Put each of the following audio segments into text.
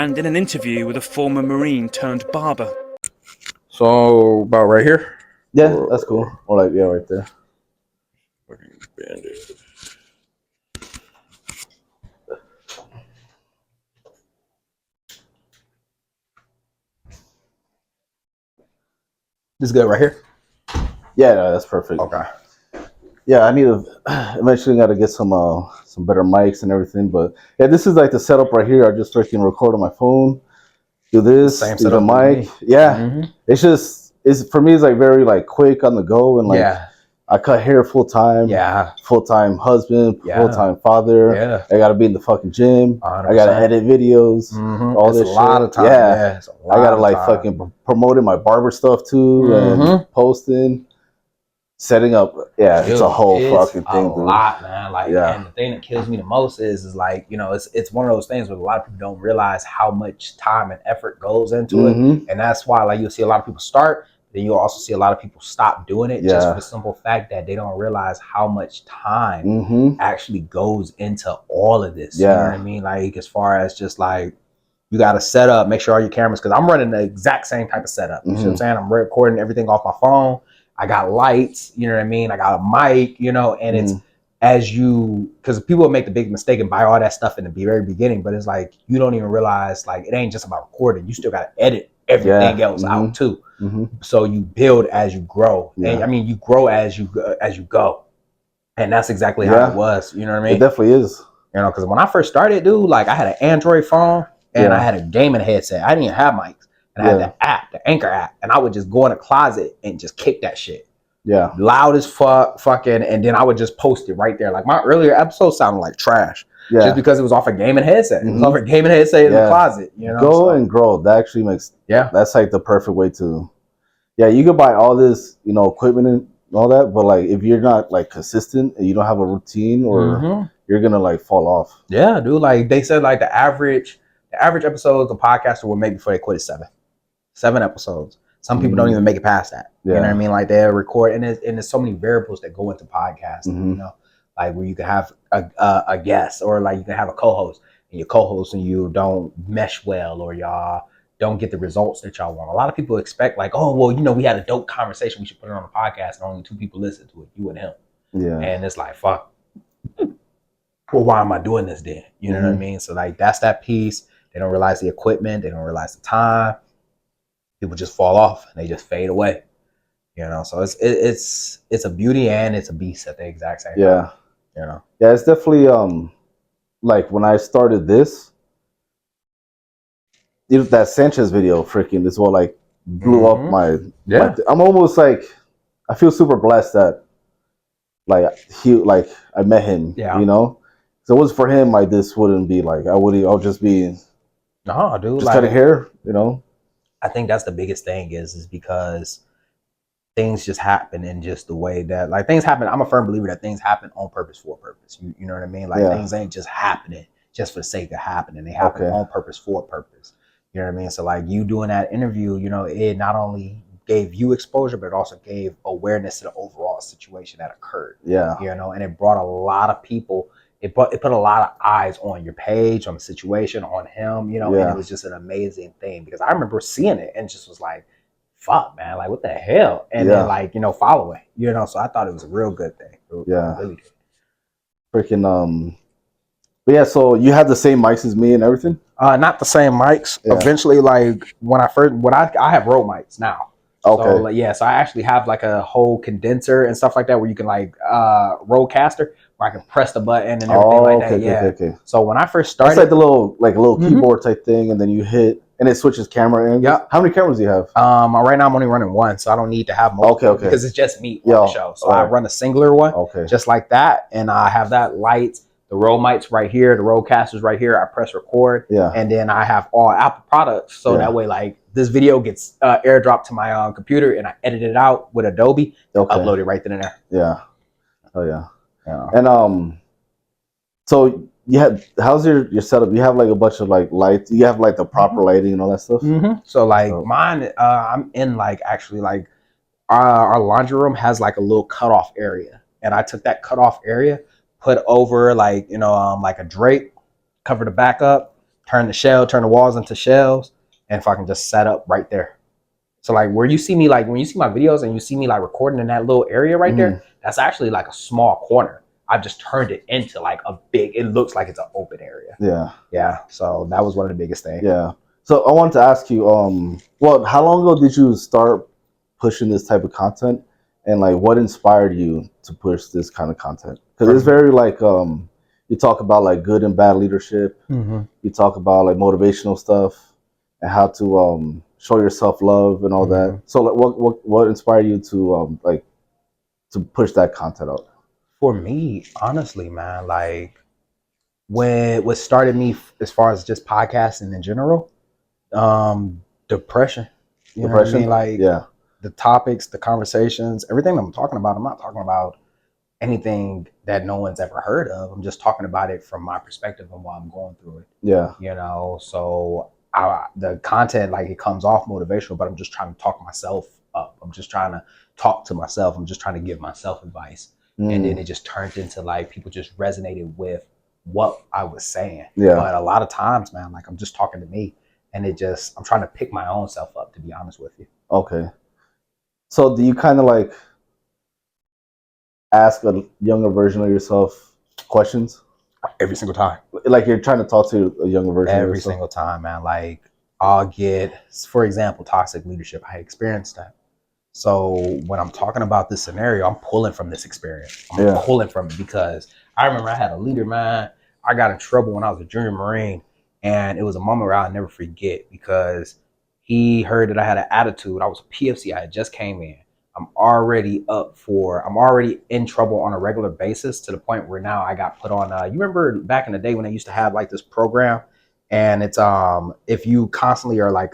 and in an interview with a former Marine turned barber. So about right here? Yeah, that's cool. Or like, yeah, right there. Fucking bend it. This good right here? Yeah, no, that's perfect. Okay. Yeah, I need to eventually got to get some better mics and everything. But yeah, this is like the setup right here. I just freaking record on my phone, do this, Same do the setup mic. with me. Yeah, Mhm. it's for me. It's like very like quick on the go, and like Yeah. I cut hair full time. Yeah. Full time husband, Yeah. full time father. Yeah. I gotta be in the fucking gym. 100%. I gotta edit videos. Mhm. All It's this a lot shit. of time. Yeah, Yeah, it's a lot I gotta of like time. fucking promoting my barber stuff too, Mhm. and posting, setting up. Yeah, Dude, it's a whole fucking a thing, dude. lot, man. Like, Yeah. and the thing that kills me the most is like, you know, it's one of those things where a lot of people don't realize how much time and effort goes into it, and that's why like you'll see a lot of people start, then you'll also see a lot of people stop doing it just for the simple fact that they don't realize how much time actually goes into all of this. You know what I mean? Like as far as just like you got to set up, make sure all your cameras, because I'm running the exact same type of setup. You see what I'm saying? I'm recording everything off my phone. I got lights, you know what I mean? I got a mic, you know, and it's as you, because people make the big mistake and buy all that stuff in the very beginning, but it's like you don't even realize like it ain't just about recording. You still got to edit everything else out too. So you build as you grow, and I mean you grow as you go, and that's exactly how it was. You know what I mean? It definitely is. You know, because when I first started, dude, like I had an Android phone and I had a gaming headset. I didn't even have mics. And I had the app, the Anchor app, and I would just go in a closet and just kick that shit. Yeah. Loud as fucking, and then I would just post it right there. Like my earlier episodes sounded like trash. Yeah. Just because it was off a gaming headset. It was off a gaming headset in the closet. You know? Go and grow. That actually makes that's like the perfect way to you could buy all this, you know, equipment and all that, but like if you're not like consistent and you don't have a routine or you're gonna like fall off. Yeah, dude. Like they said like the average episodes the podcaster will make before they quit is 7 episodes. Some people don't even make it past that. You know what I mean? Like they record, and there's so many variables that go into podcasting. You know, like where you can have a guest, or like you can have a co-host, and your co-host and you don't mesh well, or y'all don't get the results that y'all want. A lot of people expect like, oh, well, you know, we had a dope conversation, we should put it on a podcast, and only 2 people listen to it, you and him. Yeah. And it's like, fuck. Well, why am I doing this then? You know what I mean? So like that's that piece. They don't realize the equipment. They don't realize the time. People just fall off and they just fade away. You know, so it's a beauty and it's a beast at the exact same time. You know. Yeah, it's definitely like when I started this, you know, that Sanchez video freaking is what like blew up my I'm almost like I feel super blessed that like I met him. You know? If it was for him, like this wouldn't be like I'll just be dude, just cutting hair, you know. I think that's the biggest thing is because things just happen in just the way that like things happen. I'm a firm believer that things happen on purpose for a purpose. You know what I mean? Like things ain't just happening just for the sake of happening. They happen on purpose for a purpose. You know what I mean? So like you doing that interview, you know, it not only gave you exposure, but it also gave awareness to the overall situation that occurred. Yeah. You know, and it brought a lot of people. It put a lot of eyes on your page, on the situation, on him, you know, and it was just an amazing thing because I remember seeing it and just was like, fuck, man, like what the hell? And then like, you know, following, you know, so I thought it was a real good thing. Really good. Freaking, but yeah, so you had the same mics as me and everything? Not the same mics. Eventually, like when I have Rode mics now. Okay. So like, so I actually have like a whole condenser and stuff like that where you can like Rodecaster where I can press the button and everything like that. Okay. So when I first started, it's like a little keyboard type thing, and then you hit and it switches camera angles. Yeah. How many cameras do you have? Right now I'm only running one, so I don't need to have multiple because it's just me on the show. So I run a singular one, just like that, and I have that light. The Rode mics right here, the Rodecaster's right here. I press record, and then I have all Apple products, so that way, like this video gets airdropped to my computer, and I edit it out with Adobe, upload it right then and there. Yeah, oh yeah. And so you have how's your setup? You have like a bunch of like lights. You have like the proper lighting and all that stuff. So like mine, I'm in like actually like our laundry room has like a little cutoff area, and I took that cutoff area, put over like, you know, like a drape, cover the back up, turn the walls into shells, and fucking just set up right there. So like where you see me, like when you see my videos and you see me like recording in that little area right there, that's actually like a small corner. I've just turned it into like a big, it looks like it's an open area. Yeah. Yeah. So that was one of the biggest things. Yeah. So I wanted to ask you, well, how long ago did you start pushing this type of content? And like what inspired you to push this kind of content? Because it's very like you talk about like good and bad leadership. You talk about like motivational stuff and how to show yourself love and all that. So like, what inspired you to like to push that content out? For me, honestly, man, like what started me as far as just podcasting in general, depression. You know what I mean? Like the topics, the conversations, everything I'm talking about, I'm not talking about anything that no one's ever heard of. I'm just talking about it from my perspective and while I'm going through it. Yeah. You know, so the content, like it comes off motivational, but I'm just trying to talk myself up. I'm just trying to talk to myself. I'm just trying to give myself advice. And then it just turned into like people just resonated with what I was saying. Yeah. But a lot of times, man, like I'm just talking to me and I'm trying to pick my own self up, to be honest with you. Okay. So do you kind of like ask a younger version of yourself questions? Every single time. Like you're trying to talk to a younger version of yourself? Every single time, man. Like I'll get, for example, toxic leadership. I experienced that. So when I'm talking about this scenario, I'm pulling from this experience. I'm pulling from it because I remember I had a leader, man. I got in trouble when I was a junior Marine, and it was a moment where I'll never forget because he heard that I had an attitude. I was a PFC. I had just came in. I'm already in trouble on a regular basis to the point where now I got put on. You remember back in the day when they used to have like this program, and it's if you constantly are like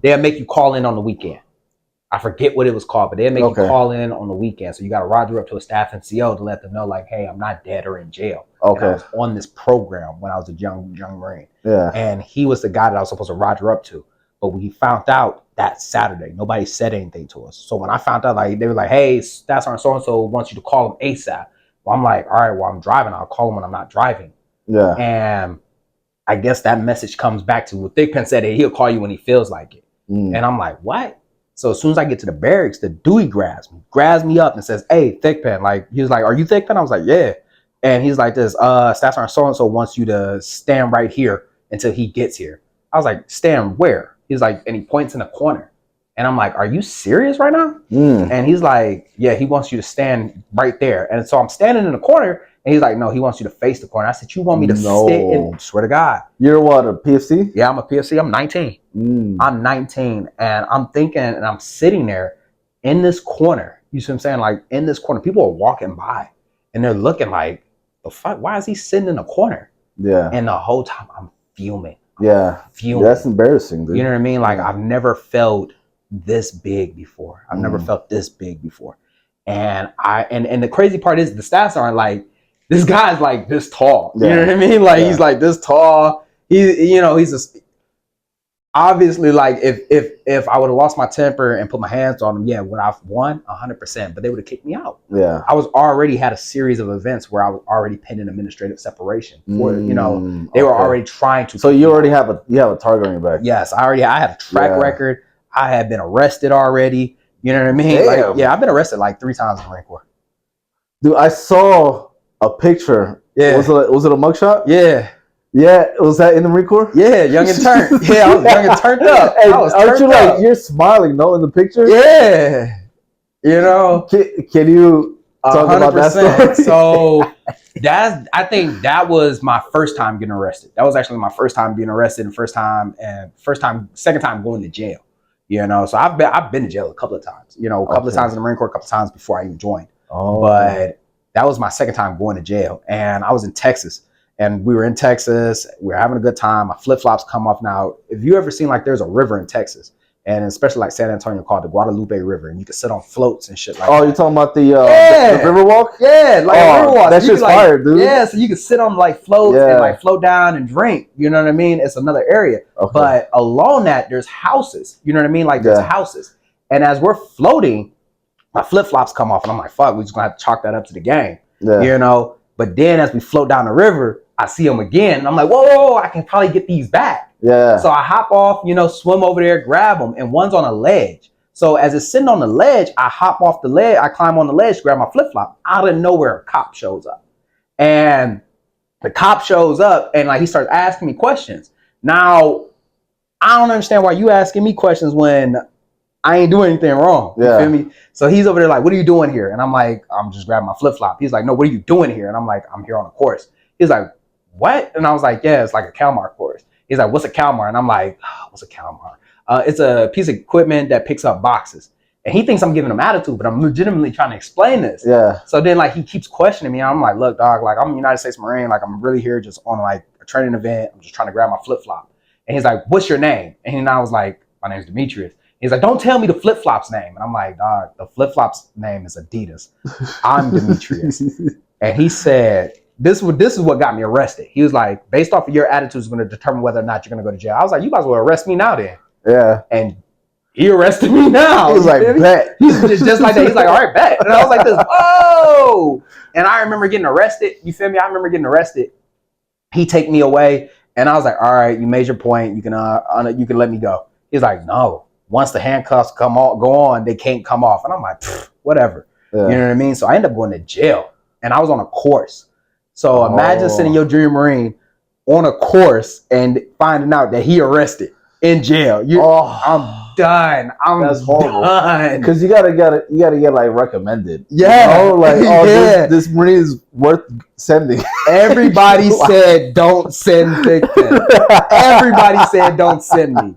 they'll make you call in on the weekend. I forget what it was called, but they'll make you call in on the weekend. So you got to roger up to a staff NCO to let them know, like, hey, I'm not dead or in jail. Okay. And I was on this program when I was a young Marine. Yeah. And he was the guy that I was supposed to roger up to. But we found out that Saturday, nobody said anything to us. So when I found out, like, they were like, hey, Staff Sergeant so-and-so wants you to call him ASAP. Well, I'm like, all right, well, I'm driving. I'll call him when I'm not driving. Yeah. And I guess that message comes back to what Thigpen said, that he'll call you when he feels like it. And I'm like, what? So as soon as I get to the barracks, the Dewey grabs me up and says, hey, Thigpen. Like, he was like, are you Thigpen? I was like, yeah. And he's like this, Staff Sergeant so-and-so wants you to stand right here until he gets here. I was like, stand where? He's like, and he points in the corner. And I'm like, are you serious right now? And he's like, yeah, he wants you to stand right there. And so I'm standing in the corner, and he's like, no, he wants you to face the corner. I said, you want me to sit in? Swear to God. You're what, a PFC? Yeah, I'm a PFC. I'm 19. I'm 19, and I'm thinking, and I'm sitting there in this corner. You see what I'm saying? Like, in this corner, people are walking by, and they're looking like, the fuck? Why is he sitting in the corner? Yeah. And the whole time, I'm fuming. Fuming. That's embarrassing, dude. You know what I mean? Like, I've never felt this big before. I've never felt this big before. And the crazy part is the stats aren't like, this guy's like this tall. You know what I mean? Like, he's like this tall. He's obviously, like, if I would have lost my temper and put my hands on him, would I've won? 100%, but they would have kicked me out. Yeah. I was already had a series of events where I was already pending administrative separation. Where, they were already trying to. So you already have a target on your back. Yes, I had a track record. I had been arrested already. You know what I mean? Like, I've been arrested like 3 times in the Marine Corps. Dude, I saw a picture. Yeah. Was it a mugshot? Yeah. Yeah, was that in the Marine Corps? Yeah, young and turned. Yeah, I was young and turned up. Hey, aren't you like, you're smiling, no, in the picture? Yeah. Can you talk 100%. About that story? So I think that was my first time getting arrested. That was actually my first time being arrested, and second time going to jail. So I've been to jail a couple of times. A couple of times in the Marine Corps, a couple of times before I even joined. But that was my second time going to jail, and I was in Texas. And we were in Texas. We were having a good time. My flip-flops come off. Now, if you ever seen, like, there's a river in Texas, and especially like San Antonio, called the Guadalupe River, and you can sit on floats and shit like that. Oh, you're talking about the river walk? Yeah, like a river walk. That's just fire, dude. Yeah, so you can sit on like floats and like float down and drink. You know what I mean? It's another area. Okay. But along that, there's houses. You know what I mean? Like, there's houses. And as we're floating, my flip-flops come off, and I'm like, fuck, we're just gonna have to chalk that up to the game. Yeah. But then as we float down the river, I see them again, and I'm like, whoa, I can probably get these back. Yeah. So I hop off, swim over there, grab them, and one's on a ledge. So as it's sitting on the ledge, I hop off the ledge, I climb on the ledge, grab my flip-flop. Out of nowhere, a cop shows up. And the cop shows up, and like he starts asking me questions. Now, I don't understand why you asking me questions when I ain't doing anything wrong. You feel me? So he's over there like, what are you doing here? And I'm like, I'm just grabbing my flip-flop. He's like, no, what are you doing here? And I'm like, I'm here on a course. He's like, what? And I was like, yeah, it's like a Kalmar course. He's like, what's a Kalmar? And I'm like, oh, what's a Kalmar? It's a piece of equipment that picks up boxes. And he thinks I'm giving him attitude, but I'm legitimately trying to explain this. Yeah. So then like he keeps questioning me. I'm like, look, dog, like I'm a United States Marine. Like I'm really here just on like a training event. I'm just trying to grab my flip-flop. And he's like, what's your name? And I was like, my name's Demetrius. He's like, don't tell me the flip-flop's name. And I'm like, dog, the flip-flop's name is Adidas. I'm Demetrius. And he said, this is what got me arrested. He was like, based off of your attitude is going to determine whether or not you're going to go to jail. I was like, you might as well arrest me now then. Yeah. And he arrested me now. He was like, bet. He's just like that. He's like, all right, bet. And I was like this, whoa. And I remember getting arrested. You feel me? I remember getting arrested. He take me away. And I was like, all right, you made your point. You can let me go. He's like, no. Once the handcuffs go on, they can't come off. And I'm like, whatever. Yeah. You know what I mean? So I ended up going to jail. And I was on a course. So imagine sending your junior Marine on a course and finding out that he arrested in jail. I'm done. That's horrible. Because you gotta get like recommended. Yeah. Like, this Marine is worth sending. Everybody said don't send victim. Everybody said don't send me.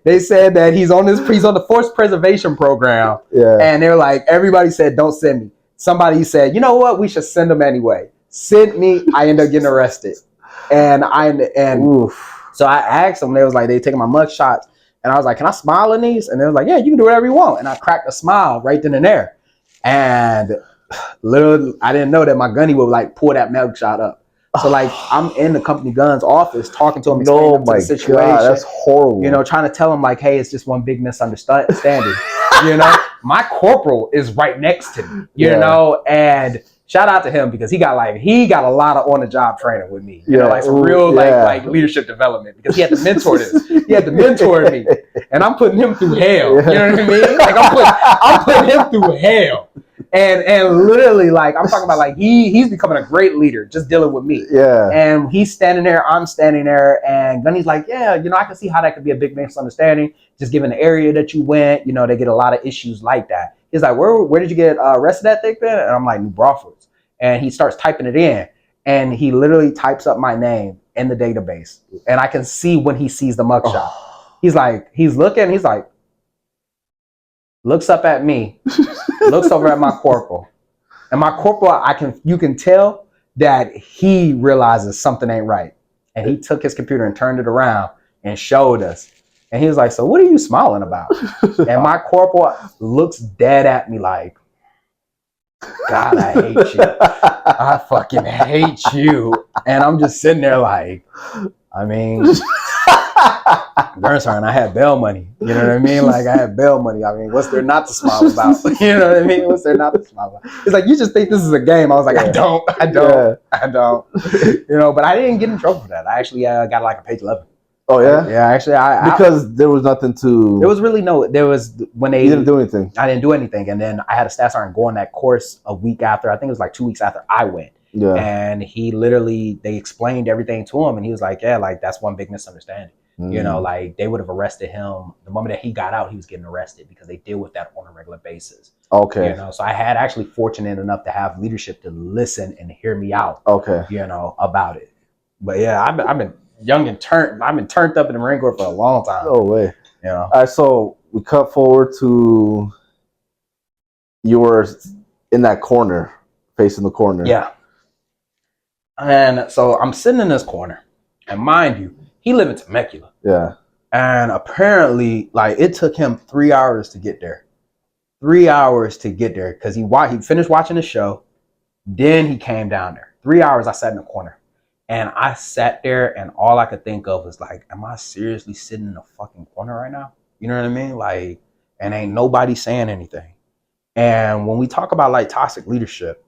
They said that he's on the force preservation program. Yeah. And they're like, everybody said don't send me. Somebody said, you know what? We should send him anyway. Sent me. I ended up getting arrested. And so I asked them, they was like, they taking my mug shots. And I was like, can I smile in these? And they was like, yeah, you can do whatever you want. And I cracked a smile right then and there. And literally, I didn't know that my gunny would like pull that mug shot up. So like, I'm in the company gun's office talking to him, explaining the situation. God, that's horrible. Trying to tell him like, hey, it's just one big misunderstanding. My corporal is right next to me, you know, and shout out to him because he got a lot of on the job training with me. Like some real like leadership development because he had to mentor this. He had to mentor me, and I'm putting him through hell. You know what I mean? Like I'm putting him through hell, and literally like I'm talking about like he's becoming a great leader just dealing with me. Yeah. And he's standing there, I'm standing there, and Gunny's like, yeah, I can see how that could be a big misunderstanding. Just given the area that you went, they get a lot of issues like that. He's like, where did you get arrested at, Thick Ben? And I'm like, New Braunfels. And he starts typing it in, and he literally types up my name in the database. And I can see when he sees the mugshot. He's looking, he's like, looks up at me, looks over at my corporal. And my corporal, you can tell that he realizes something ain't right. And he took his computer and turned it around and showed us. And he was like, so what are you smiling about? And my corporal looks dead at me like, God, I hate you. I fucking hate you. And I'm just sitting there like, I mean, Bernstein, I had bail money. You know what I mean? Like, I had bail money. I mean, what's there not to smile about? You know what I mean? What's there not to smile about? It's like, you just think this is a game. I was like, I don't. But I didn't get in trouble for that. I actually got like a page 11. Oh yeah, yeah. Actually, because there was nothing to. There was really there was when they. You didn't do anything. I didn't do anything, and then I had a staff sergeant go on that course a week after. I think it was like 2 weeks after I went. Yeah. And they explained everything to him, and he was like, "Yeah, like that's one big misunderstanding. Like they would have arrested him the moment that he got out. He was getting arrested because they deal with that on a regular basis. Okay. So I had actually fortunate enough to have leadership to listen and hear me out. Okay. About it. But yeah, I've been. Young and turned. I've been turned up in the Marine Corps for a long time. No way. All right, so we cut forward to you were in that corner, facing the corner. Yeah. And so I'm sitting in this corner, and mind you, he lived in Temecula. Yeah. And apparently, like it took him 3 hours to get there. 3 hours to get there because he finished watching the show, then he came down there. 3 hours I sat in the corner. And I sat there and all I could think of was like, am I seriously sitting in a fucking corner right now? You know what I mean? Like, and ain't nobody saying anything. And when we talk about like toxic leadership,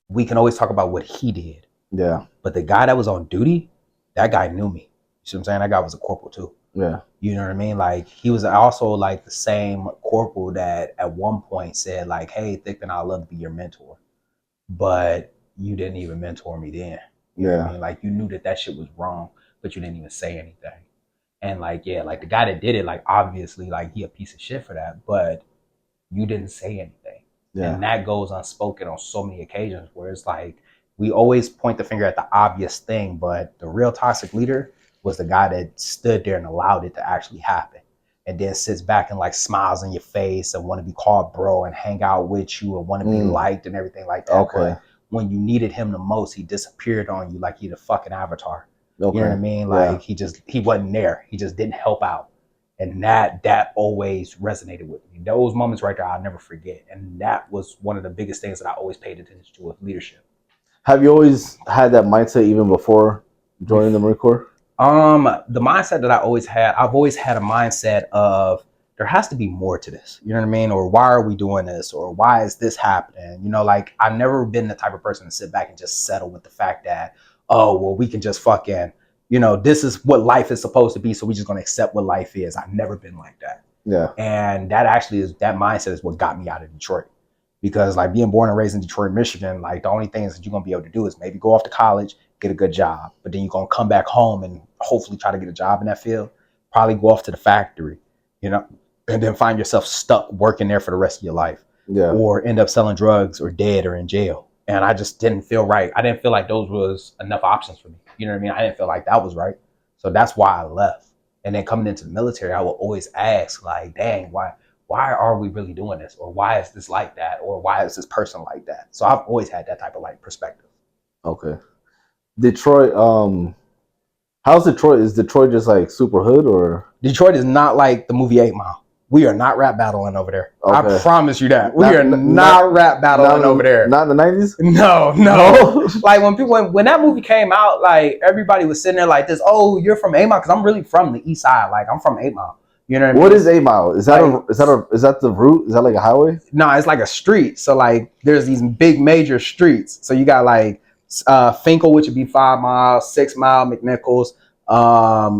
we can always talk about what he did. Yeah. But the guy that was on duty, that guy knew me. You see what I'm saying? That guy was a corporal too. Yeah. You know what I mean? Like, he was also like the same corporal that at one point said like, hey, Thickman, I'd love to be your mentor. But you didn't even mentor me then. You know what I mean? Like, you knew that shit was wrong, but you didn't even say anything. And like, yeah, like the guy that did it, like obviously like he a piece of shit for that, but you didn't say anything. Yeah. And that goes unspoken on so many occasions where it's like, we always point the finger at the obvious thing, but the real toxic leader was the guy that stood there and allowed it to actually happen. And then sits back and like smiles in your face and want to be called bro and hang out with you and want to be liked and everything like that. Okay. But when you needed him the most, he disappeared on you like he the fucking Avatar. Okay. You know what I mean? Like he wasn't there. He just didn't help out. And that always resonated with me. Those moments right there, I'll never forget. And that was one of the biggest things that I always paid attention to with leadership. Have you always had that mindset even before joining the Marine Corps? The mindset that I've always had a mindset of there has to be more to this. You know what I mean? Or why are we doing this? Or why is this happening? You know, like I've never been the type of person to sit back and just settle with the fact that, oh, well, we can just fucking, you know, this is what life is supposed to be. So we're just going to accept what life is. I've never been like that. Yeah. And that mindset is what got me out of Detroit. Because like being born and raised in Detroit, Michigan, like the only things that you're going to be able to do is maybe go off to college, get a good job, but then you're going to come back home and hopefully try to get a job in that field, probably go off to the factory, you know, and then find yourself stuck working there for the rest of your life. Yeah. Or end up selling drugs or dead or in jail. And I just didn't feel right. I didn't feel like those was enough options for me. You know what I mean? I didn't feel like that was right. So that's why I left. And then coming into the military, I would always ask like, dang, why are we really doing this? Or why is this like that? Or why is this person like that? So I've always had that type of like perspective. Okay. Detroit, how's Detroit? Is Detroit just like super hood or? Detroit is not like the movie 8 Mile. We are not rap battling over there. Okay. I promise you that. We are not rap battling over there. Not in the 90s? No. Like when that movie came out, like everybody was sitting there like this, oh, you're from 8 Mile? Because I'm really from the east side. Like I'm from 8 Mile. You know what I mean? What is 8 Mile? Is that like, is that the route? Is that like a highway? No, it's like a street. So like there's these big major streets. So you got like Finkel, which would be 5 Mile, 6 Mile, McNichols,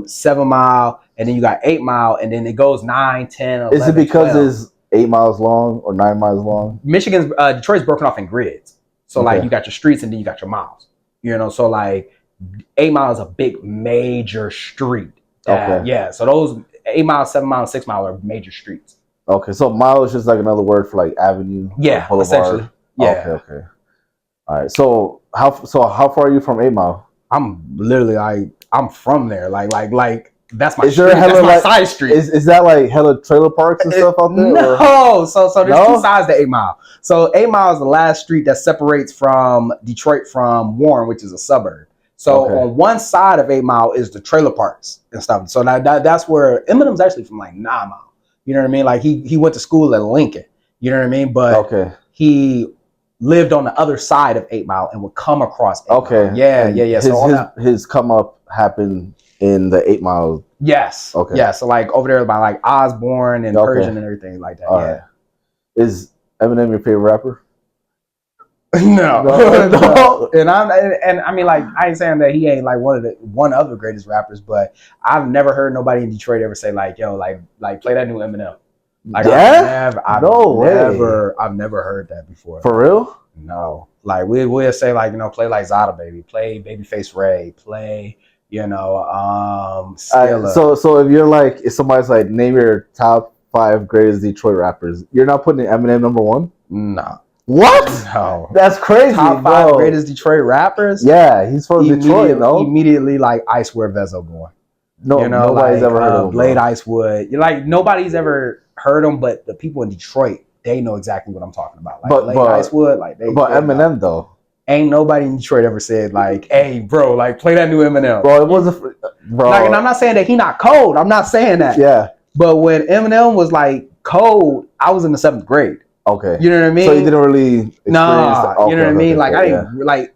7 Mile, and then you got 8 Mile, and then it goes 9, 10, 11, Is it because 12. it's 8 miles long or 9 miles long? Detroit's broken off in grids. So like you got your streets and then you got your miles. You know, so like 8 Mile is a big major street. Okay. Yeah. So those 8 Mile, 7 Mile, and 6 Mile are major streets. Okay. So mile is just like another word for like avenue. Yeah. Boulevard. Essentially. Yeah. Okay. All right. So how far are you from 8 Mile? I'm literally like I'm from there. Like that's my street. That's my side street. Is that like hella trailer parks and stuff out there? No. So there's two sides to 8 Mile. So 8 Mile is the last street that separates from Detroit from Warren, which is a suburb. So on one side of 8 Mile is the trailer parks and stuff. So that's where Eminem's actually from like 9 Mile. You know what I mean? Like he went to school at Lincoln. You know what I mean? But he lived on the other side of 8 Mile and would come across 8 Mile. Yeah. So his come up happened in the 8 Mile. Yes. Okay. Yeah. So like over there by like Osborne and Persian and everything like that. All right. Is Eminem your favorite rapper? No. And I mean, like, I ain't saying that he ain't like one of the greatest rappers, but I've never heard nobody in Detroit ever say like, yo, like play that new Eminem. Like, I've never heard that before. For real? No. Like we'll say like, you know, play like Zada Baby, play Babyface Ray, play, you know, so if somebody's like, name your top 5 greatest Detroit rappers, you're not putting Eminem number 1? No. What? No. That's crazy. Top 5 greatest Detroit rappers? Yeah, he's from Detroit, no? Immediately like Icewear Vezo going. No, you know, nobody's ever heard of him. Blade Icewood. Like nobody's ever heard him, but the people in Detroit, they know exactly what I'm talking about. Like Blade Icewood, like they. But Eminem though, ain't nobody in Detroit ever said like, "Hey, bro, like play that new Eminem." Bro, it wasn't. Bro, like, and I'm not saying that he not cold. I'm not saying that. Yeah. But when Eminem was like cold, I was in the 7th grade. Okay. You know what I mean? So you didn't really experience you know what I mean? Like I didn't like.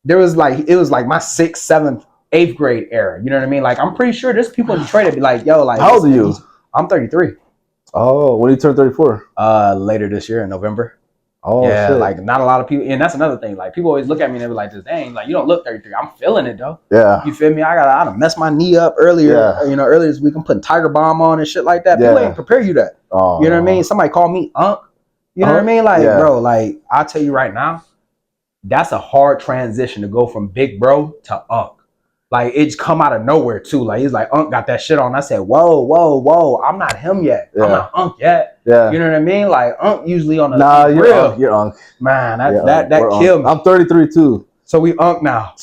There was like it was like my 6th, 7th, 8th grade era. You know what I mean? Like I'm pretty sure there's people in Detroit that be like, "Yo, like." How old are you? I'm 33. Oh, when you turn 34? Later this year in November. Oh, yeah, shit. like not a lot of people, and that's another thing. Like people always look at me and they be like, "This dang, like you don't look 33." I'm feeling it though. Yeah. You feel me? I done messed my knee up earlier. You know, earlier this week I'm putting Tiger Balm on and shit like that. People ain't prepare you that. Oh, you know what I mean? Somebody call me Unc. You know what I mean? Like, bro, like I'll tell you right now, that's a hard transition to go from big bro to Unc. Like it's come out of nowhere too. Like he's like, Unc got that shit on. I said, whoa. I'm not him yet. I'm not Unc yet. Yeah. You know what I mean? Like Unc usually on the you're Unc. Man, that killed me. I'm 33 too. So we Unc now.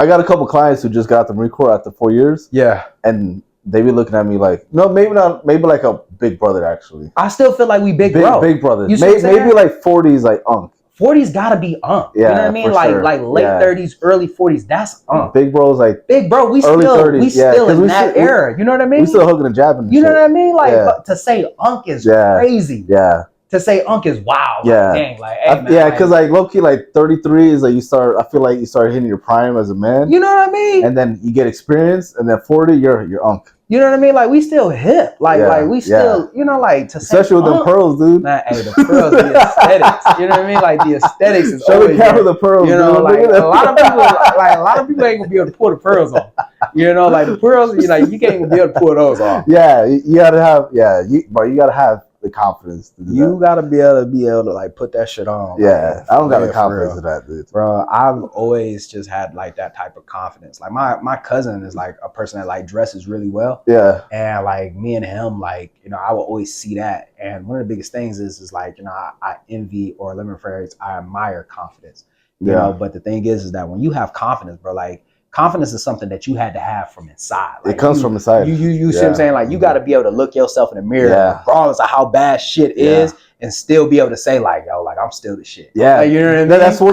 I got a couple clients who just got the Marine Corps after 4 years. Yeah. And they be looking at me like, no, maybe not, maybe like a big brother actually. I still feel like we big bro. Big brothers. Maybe like 40s like Unc. 40s gotta be Unc. Yeah, you know what I mean? Like late 30s, early 40s. That's Unc. Big bro's like big bro. We early still 30s, in that era. You know what I mean? We still hooking and jabbing. You know what I mean? Like but to say Unc is crazy. Yeah. To say Unc is wild. Yeah. Like, dang, like, hey, man, yeah, because like low key, like 33 is like I feel like you start hitting your prime as a man. You know what I mean? And then you get experience, and then 40, you're Unc. You know what I mean? Like we still hip. Like we still, you know, like to especially with them pearls, dude. Man, hey, the pearls, the aesthetics. You know what I mean? Like the aesthetics is show the camera the pearls. You know, dude. like a lot of people ain't gonna be able to pull the pearls off. You know, like the pearls, you can't even be able to pull those off. Yeah, you gotta have, you gotta have the confidence to do you gotta be able to like put that shit on. Yeah, I don't got the confidence of that, dude. Bro, I've always just had like that type of confidence. Like my cousin is like a person that like dresses really well. Yeah. And like me and him, like, you know, I will always see that. And one of the biggest things is like, you know, I envy, or let me rephrase, I admire confidence. You know, but the thing is that when you have confidence, bro, like confidence is something that you had to have from inside. Like it comes from inside. You see what I'm saying? Like you got to be able to look yourself in the mirror, regardless of how bad shit is, and still be able to say like, yo, like I'm still the shit. Yeah, like, you know what I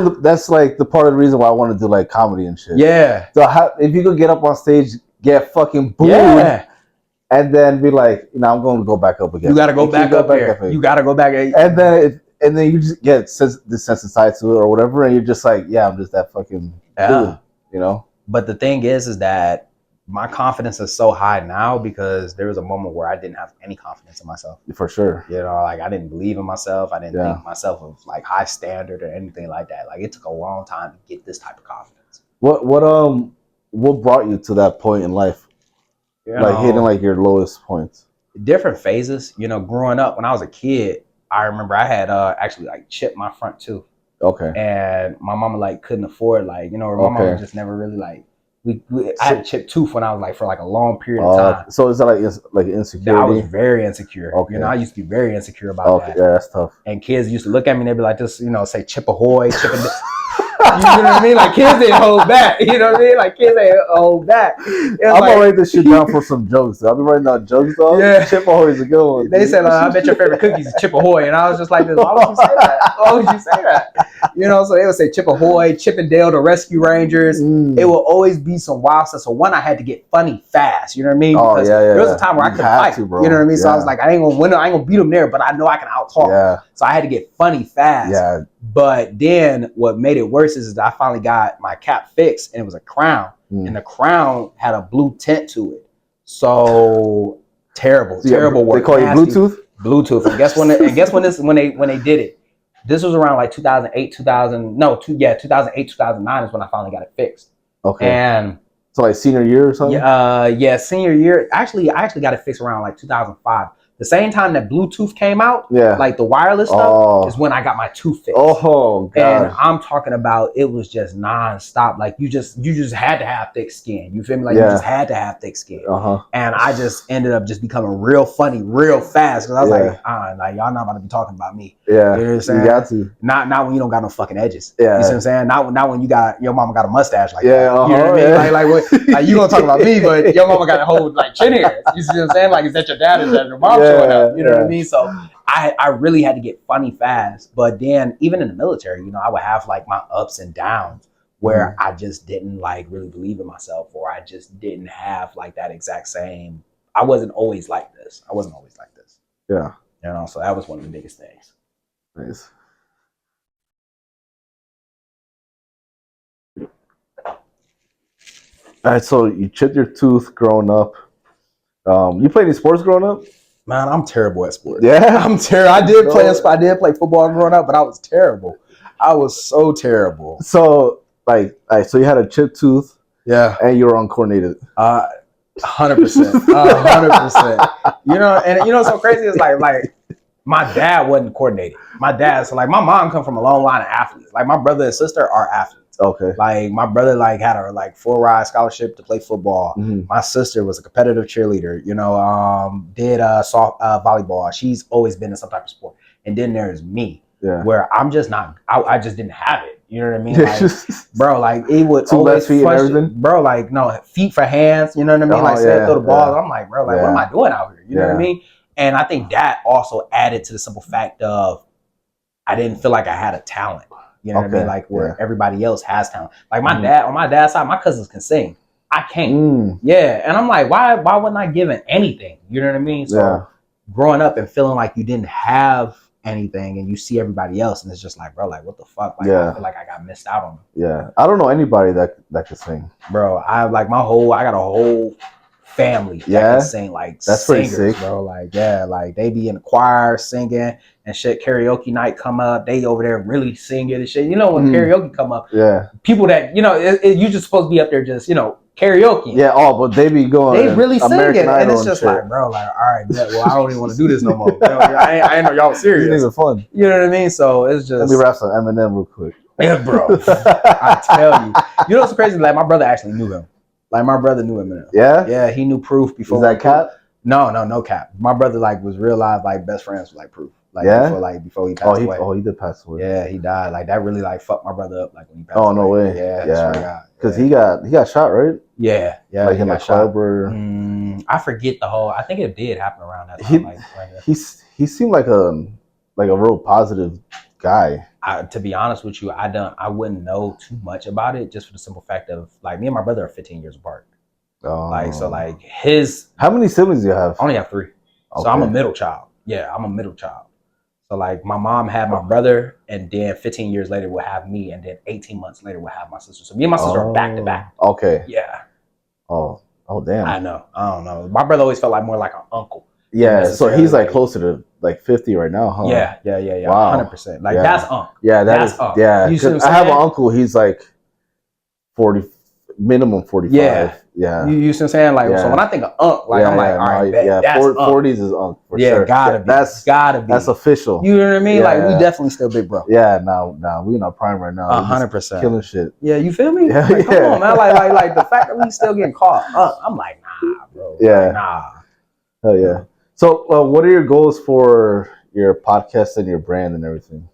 mean. That's like the part of the reason why I want to do like comedy and shit. Yeah. So if you could get up on stage, get fucking booed, and then be like, you know, I'm going to go back up again. You got to go back up there. You got to go back. And then you just get desensitized to it or whatever, and you're just like, yeah, I'm just that fucking dude, you know. But the thing is that my confidence is so high now because there was a moment where I didn't have any confidence in myself. For sure. You know, like I didn't believe in myself. I didn't think myself of like high standard or anything like that. Like it took a long time to get this type of confidence. What brought you to that point in life? Like hitting like your lowest points? Different phases. You know, growing up when I was a kid, I remember I had actually like chipped my front tooth. Okay. And my mama like couldn't afford like, you know, or my mama just never really like I had a chipped tooth when I was like for like a long period of time. So is that like insecurity? I was very insecure. Okay. You know, I used to be very insecure about that. Yeah, that's tough. And kids used to look at me and they'd be like, just, you know, say chip ahoy, chip a you know what I mean? Like kids didn't hold back. You know what I mean? Like kids ain't hold back. I'm gonna write this shit down for some jokes. I'll be writing down jokes, dog. Yeah. Chip Ahoy is a good one. They said, I bet your favorite cookies is Chip Ahoy. And I was just like, why would you say that? Why would you say that? You know, so they would say Chip Ahoy, Chip and Dale, the Rescue Rangers. It will always be some wild stuff. So one, I had to get funny fast. You know what I mean? Because there was a time where I couldn't fight. You know what I mean? So I was like, I ain't gonna win. I ain't gonna beat them there, but I know I can out-talk. Yeah. So I had to get funny fast. Yeah. But then what made it worse is that I finally got my cap fixed and it was a crown. And the crown had a blue tint to it. So terrible work. They call you Bluetooth? Bluetooth. And when they did it. This was around like 2008, 2009 is when I finally got it fixed. Okay. And so like senior year or something? Yeah, senior year. Actually, I got it fixed around like 2005. The same time that Bluetooth came out, like the wireless stuff, is when I got my tooth fixed. Oh, God. And I'm talking about it was just nonstop. Like you just had to have thick skin. You feel me? Like you just had to have thick skin. And I just ended up just becoming real funny, real fast. Because I was like y'all not about to be talking about me. Yeah, you know what I'm saying? You got to. Not when you don't got no fucking edges. Yeah, you see what I'm saying? Not when you got your mama got a mustache like that. You know what I mean? Like you gonna talk about me, but your mama got a whole like chin hairs. You see what I'm saying? Like is that your dad? Is that your mom showing up? You know what I mean? So I really had to get funny fast. But then even in the military, you know, I would have like my ups and downs where I just didn't like really believe in myself, or I just didn't have like that exact same. I wasn't always like this. Yeah. You know, so that was one of the biggest things. Nice. All right, so you chipped your tooth growing up. You played any sports growing up? Man, I'm terrible at sports. Yeah, I'm terrible. I did play football growing up, but I was terrible. I was so terrible. So so you had a chipped tooth. Yeah, and you were uncoordinated. 100%, 100%. You know, and you know what's so crazy is like my dad wasn't coordinated. My dad, so like my mom come from a long line of athletes. Like my brother and sister are athletes. Okay. Like my brother had a full ride scholarship to play football. Mm-hmm. My sister was a competitive cheerleader. You know, did soft volleyball. She's always been in some type of sport. And then there's me, where I'm just not. I just didn't have it. You know what I mean? Like, bro, like it would always feet and everything. Bro, like no feet for hands. You know what I mean? Like throw the ball. I'm like, bro, like what am I doing out here? You know what I mean? And I think that also added to the simple fact of I didn't feel like I had a talent. You know what I mean? Like where everybody else has talent. Like my dad, on my dad's side, my cousins can sing. I can't. Yeah. And I'm like, why wasn't I given anything? You know what I mean? So growing up and feeling like you didn't have anything and you see everybody else and it's just like, bro, like what the fuck? Like I feel like I got missed out on. Yeah. I don't know anybody that could sing. Bro, I got a whole family that can sing, like that's singers, pretty sick. Bro. Like, like they be in the choir singing and shit. Karaoke night come up, they over there really singing and shit. You know, when karaoke come up, people that, you know, you just supposed to be up there just, you know, karaoke. Yeah, but they be going. They really singing, and it's just like, bro, like, all right, well, I don't even want to do this no more. You know, I ain't know y'all was serious. It's even fun. You know what I mean? So it's just. Let me rap some Eminem real quick. Yeah, bro. I tell you. You know what's crazy? Like my brother actually knew him. Like my brother knew Eminem. Yeah? Yeah, he knew Proof before. Is that cap? No cap. My brother was real live, best friends with Proof. Before he passed away. Oh, he did pass away. Yeah, he died. Like that really fucked my brother up when he passed away. Oh, no way. Yeah. Because he got shot, right? Yeah. Like in a club or I forget the whole. I think it did happen around that time. He seemed like a real positive guy. To be honest with you, I wouldn't know too much about it just for the simple fact of me and my brother are 15 years apart. Oh. How many siblings do you have? I only have 3. Okay. So I'm a middle child. Yeah, I'm a middle child. So my mom had my brother, and then 15 years later will have me, and then 18 months later will have my sister. So me and my sister are back to back. Okay. Yeah. Oh damn. I know. I don't know. My brother always felt more like an uncle. Yeah. So he's closer to 50 right now, huh? Yeah. Wow. 100%. That's uncle. Yeah, that's uncle. Yeah. I have an uncle. He's 40, minimum 45. Yeah. You see what I'm saying? So when I think of unk, I'm like, all right, that's 40s is unk for sure. Gotta be. Gotta be. That's official. You know what I mean? We definitely still big bro. Yeah, now we in our prime right now. 100%. Killing shit. Yeah, you feel me? Come on, man. Like the fact that we still getting caught up, I'm like, nah, bro. Yeah. Nah. Hell yeah. So what are your goals for your podcast and your brand and everything?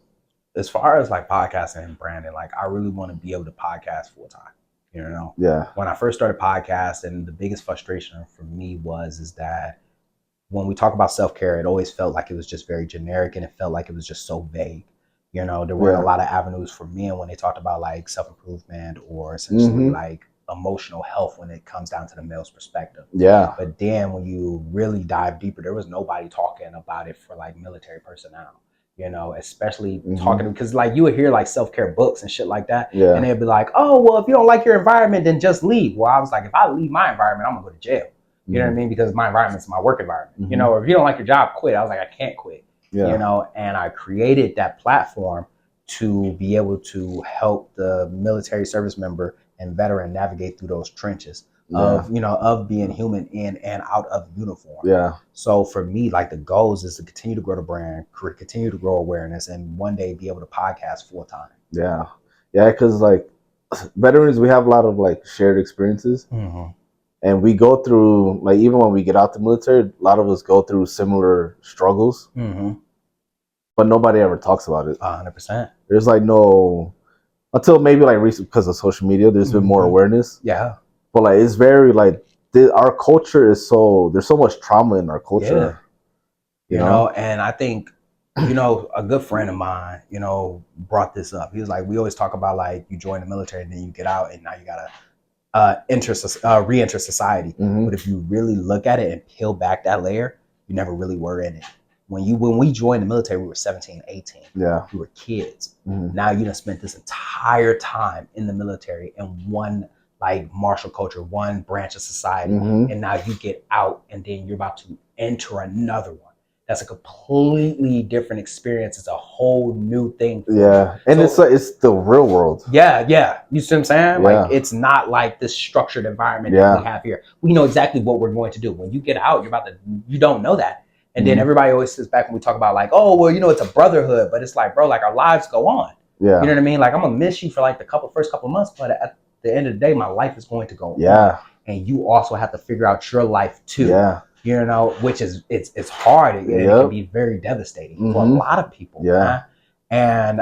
As far as podcasting and branding, I really want to be able to podcast full time. You know, when I first started podcasting, the biggest frustration for me is that when we talk about self-care, it always felt like it was just very generic and it felt like it was just so vague. You know, there were a lot of avenues for men when they talked about self-improvement or essentially emotional health when it comes down to the male's perspective. Yeah. But then when you really dive deeper, there was nobody talking about it for military personnel. You know, especially talking because you would hear self-care books and shit like that. Yeah. And they'd be like, oh, well, if you don't like your environment, then just leave. Well, I was like, if I leave my environment, I'm gonna go to jail. You know what I mean? Because my environment's my work environment. You know, or if you don't like your job, quit. I was like, I can't quit. Yeah. You know, and I created that platform to be able to help the military service member and veteran navigate through those trenches of being human in and out of uniform. Yeah. So for me, the goals is to continue to grow the brand, continue to grow awareness, and one day be able to podcast full time. Yeah. Yeah, because veterans, we have a lot of shared experiences. And we go through, even when we get out the military, a lot of us go through similar struggles. But nobody ever talks about it. 100%. There's no, until maybe recent, because of social media, there's been more awareness. Yeah. But it's very our culture is there's so much trauma in our culture. Yeah. You know, and I think, a good friend of mine, brought this up. He was like, we always talk about you join the military and then you get out and now you gotta re-enter society. But if you really look at it and peel back that layer, you never really were in it. When we joined the military, we were 17, 18. Yeah. We were kids. Now you done spent this entire time in the military in one like martial culture, one branch of society, and now you get out and then you're about to enter another one. That's a completely different experience. It's a whole new thing. Yeah, and so, it's the real world. Yeah. You see what I'm saying? Like it's not like this structured environment that we have here. We know exactly what we're going to do. When you get out, you don't know that. And then everybody always sits back when we talk about like, oh, well, it's a brotherhood, but it's like, bro, like our lives go on. Yeah. You know what I mean? Like I'm gonna miss you for like the first couple of months, but at the end of the day, my life is going to go on. And you also have to figure out your life too. Yeah. You know, which is it's hard and it can be very devastating for a lot of people. Yeah. And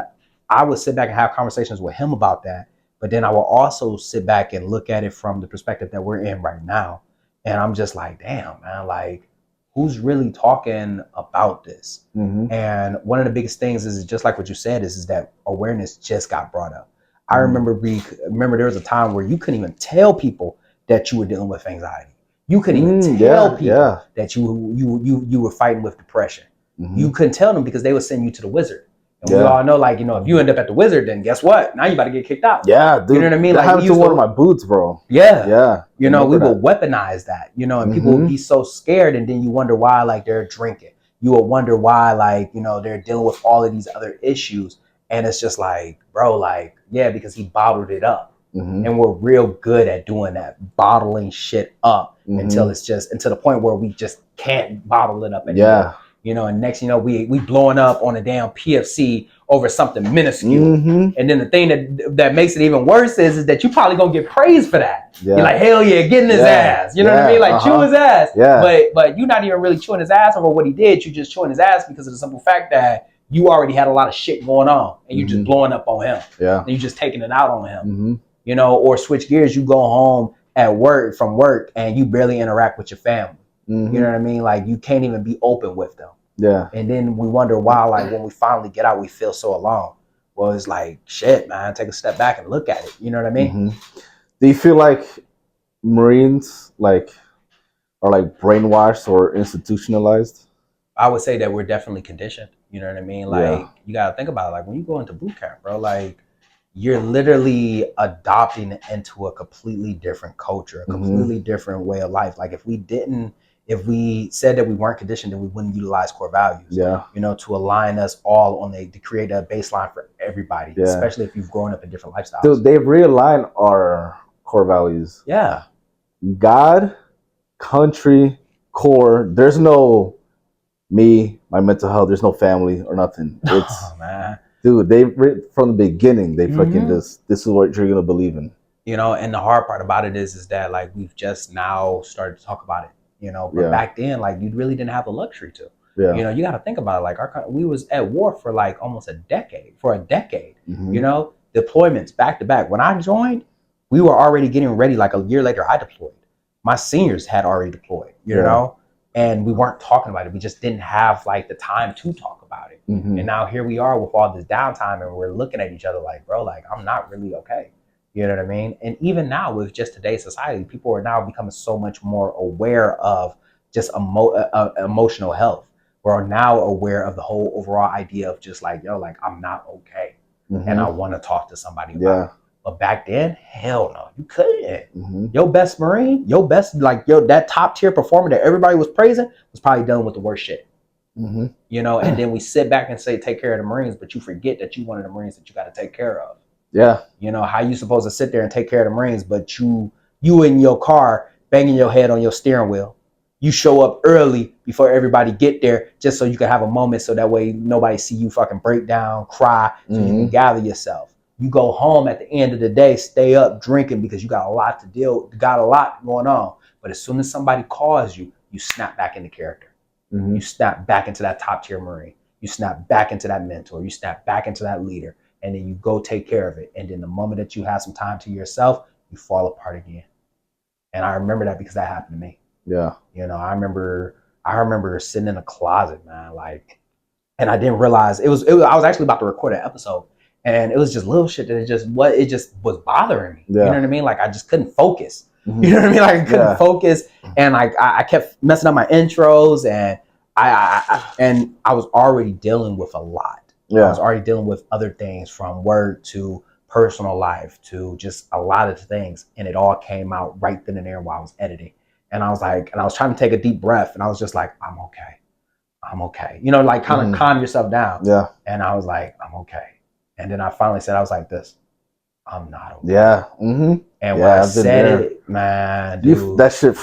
I would sit back and have conversations with him about that. But then I will also sit back and look at it from the perspective that we're in right now. And I'm just like, damn, man, like who's really talking about this? And one of the biggest things is just like what you said is that awareness just got brought up. I remember there was a time where you couldn't even tell people that you were dealing with anxiety. You couldn't even tell people that you were fighting with depression. You couldn't tell them because they would send you to the wizard. And we all know, like, if you end up at the wizard, then guess what? Now you about to get kicked out. Yeah, dude. You know what I mean? That happened to one of my boots, bro. Yeah. We will weaponize that, and people will be so scared, and then you wonder why, like, they're drinking. You will wonder why, like, they're dealing with all of these other issues. And it's just like, bro, like, yeah, because he bottled it up. And we're real good at doing that, bottling shit up until the point where we just can't bottle it up anymore. And next, we blowing up on a damn PFC over something minuscule. And then the thing that makes it even worse is that you probably gonna get praised for that. You're like, hell yeah, get in his ass. You know what I mean? Like chew his ass. But you're not even really chewing his ass over what he did. You're just chewing his ass because of the simple fact that you already had a lot of shit going on and you're just blowing up on him. And you're just taking it out on him. Or switch gears, you go home from work and you barely interact with your family. You know what I mean? Like you can't even be open with them. Yeah. And then we wonder why, like when we finally get out, we feel so alone. Well, it's like, shit, man, take a step back and look at it. You know what I mean? Do you feel like Marines are like brainwashed or institutionalized? I would say that we're definitely conditioned. You know what I mean? Like you got to think about it. Like when you go into boot camp, bro, like you're literally adopting into a completely different culture, a completely different way of life. Like if we said that we weren't conditioned, then we wouldn't utilize core values. To align us all to create a baseline for everybody, especially if you've grown up in different lifestyles. Dude, they've realigned our core values. Yeah. God, country, core. There's no me, my mental health. There's no family or nothing. It's man. Dude, from the beginning, they fucking this is what you're gonna believe in. And the hard part about it is that like we've just now started to talk about it. But back then, like you really didn't have the luxury to. You got to think about it. Like we was at war for like almost a decade. Deployments back to back. When I joined, we were already getting ready. Like a year later, I deployed. My seniors had already deployed. You know. And we weren't talking about it. We just didn't have like the time to talk about it. And now here we are with all this downtime and we're looking at each other like, bro, like I'm not really okay. You know what I mean? And even now with just today's society, people are now becoming so much more aware of just emotional health. We're now aware of the whole overall idea of just like, yo, like I'm not okay. And I want to talk to somebody about it. But back then, hell no, you couldn't. Your best Marine, that top tier performer that everybody was praising was probably dealing with the worst shit. And then we sit back and say, take care of the Marines, but you forget that you one of the Marines that you got to take care of. Yeah. How you supposed to sit there and take care of the Marines, but you in your car banging your head on your steering wheel. You show up early before everybody get there just so you can have a moment so that way nobody see you fucking break down, cry, so you can gather yourself. You go home at the end of the day, stay up drinking because you got a lot going on. But as soon as somebody calls you, you snap back into character. You snap back into that top tier Marine. You snap back into that mentor. You snap back into that leader. And then you go take care of it. And then the moment that you have some time to yourself, you fall apart again. And I remember that because that happened to me. Yeah. I remember sitting in a closet, man, like, and I didn't realize I was actually about to record an episode. And it was just little shit that it just was bothering me. You know what I mean? Like I just couldn't focus. You know what I mean? Like I couldn't focus, and like I kept messing up my intros, and I was already dealing with a lot. I was already dealing with other things from work to personal life to just a lot of things. And it all came out right then and there while I was editing. And I was like, and I was trying to take a deep breath, and I was just like, I'm okay. You know, like kind of calm yourself down. Yeah. And I was like, I'm okay. And then I finally said, I was like this, I'm not okay. Yeah. And when I said it, man, dude, that shit.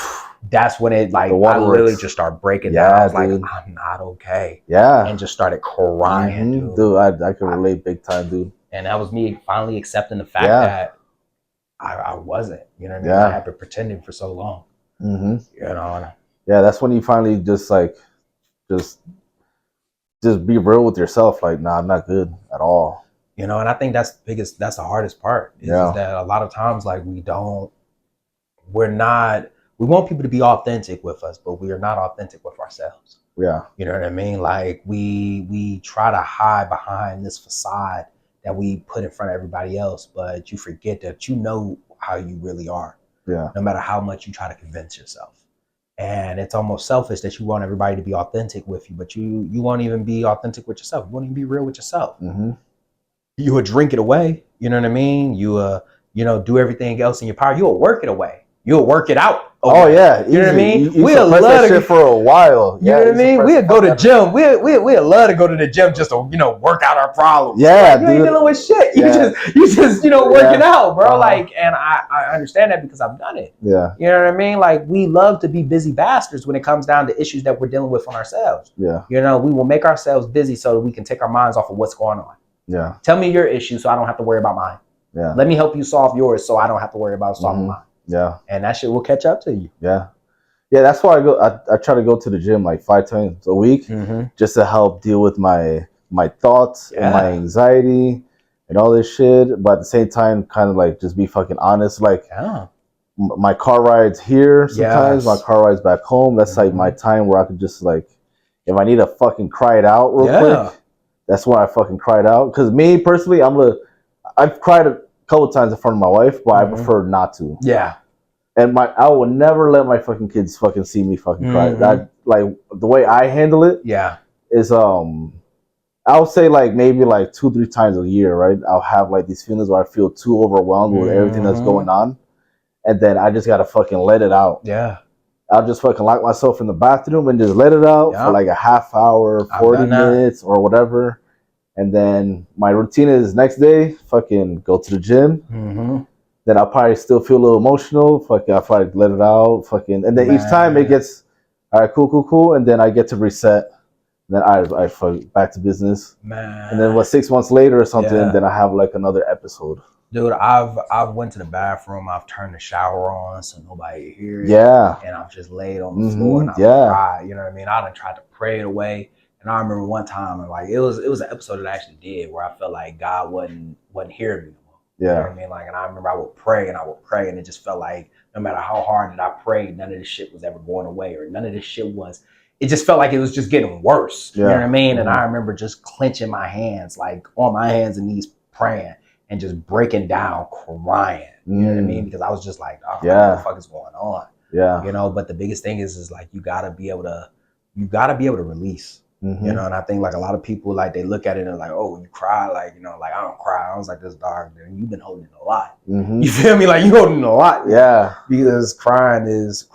That's when it like I literally just started breaking down. I was like, I'm not okay. Yeah. And just started crying, dude. I can relate big time, dude. And that was me finally accepting the fact that I wasn't. You know what I mean? I had been pretending for so long. You know. Yeah, that's when you finally just like just be real with yourself. Like, nah, I'm not good at all. You know, and I think that's the hardest part. Is that a lot of times like we want people to be authentic with us, but we are not authentic with ourselves. Yeah. You know what I mean? Like we try to hide behind this facade that we put in front of everybody else, but you forget that you know how you really are. Yeah. No matter how much you try to convince yourself. And it's almost selfish that you want everybody to be authentic with you, but you won't even be authentic with yourself. You won't even be real with yourself. You would drink it away. You know what I mean? You do everything else in your power. You'll work it away. You'll work it out. Okay. Oh yeah, you know what I mean. We'll love that shit for a while. You know what I mean. We'll go to the gym. We'll love to go to the gym just to work out our problems. Yeah, like, you ain't dealing with shit. You just working out, bro. Like, and I understand that because I've done it. Yeah. You know what I mean. Like we love to be busy bastards when it comes down to issues that we're dealing with on ourselves. Yeah. You know, we will make ourselves busy so that we can take our minds off of what's going on. Yeah. Tell me your issue so I don't have to worry about mine. Yeah. Let me help you solve yours so I don't have to worry about solving mine. Yeah. And that shit will catch up to you. Yeah. Yeah, that's why I try to go to the gym like 5 times a week just to help deal with my thoughts and my anxiety and all this shit. But at the same time, kind of like just be fucking honest. Like my car rides here sometimes, my car rides back home. That's like my time where I could just like, if I need to fucking cry it out real quick, that's when I fucking cry it out. Because me personally, I've cried a couple times in front of my wife, but I prefer not to. Yeah. And I will never let my fucking kids fucking see me fucking cry. That like the way I handle it is I'll say like maybe like 2-3 times a year, right? I'll have like these feelings where I feel too overwhelmed with everything that's going on. And then I just gotta fucking let it out. Yeah. I'll just fucking lock myself in the bathroom and just let it out for like a half hour, 40 minutes or whatever. And then my routine is next day, fucking go to the gym. Then I'll probably still feel a little emotional. Fucking, I'll probably let it out. Fucking, and then each time it gets, all right, cool. And then I get to reset. And then I back to business. And then 6 months later or something, then I have like another episode. Dude, I've went to the bathroom. I've turned the shower on so nobody hears. Yeah. And I've just laid on the floor and I've cried. You know what I mean? I done tried to pray it away. And I remember one time, and like it was an episode that I actually did where I felt like God wasn't hearing me. Yeah. You know what I mean? Like, and I remember I would pray, and it just felt like no matter how hard that I prayed, none of this shit was ever going away, or none of this shit was. It just felt like it was just getting worse. You know what I mean? And I remember just clenching my hands, like on my hands and knees, praying and just breaking down, crying. You know what I mean? Because I was just like, oh, what the fuck is going on? Yeah. You know. But the biggest thing is like you gotta be able to release. You know, and I think like a lot of people like they look at it and like, oh, you cry, like like I don't cry. I was like, this dog, man, you've been holding a lot. You feel me? Like you holding a lot. Yeah. Because crying is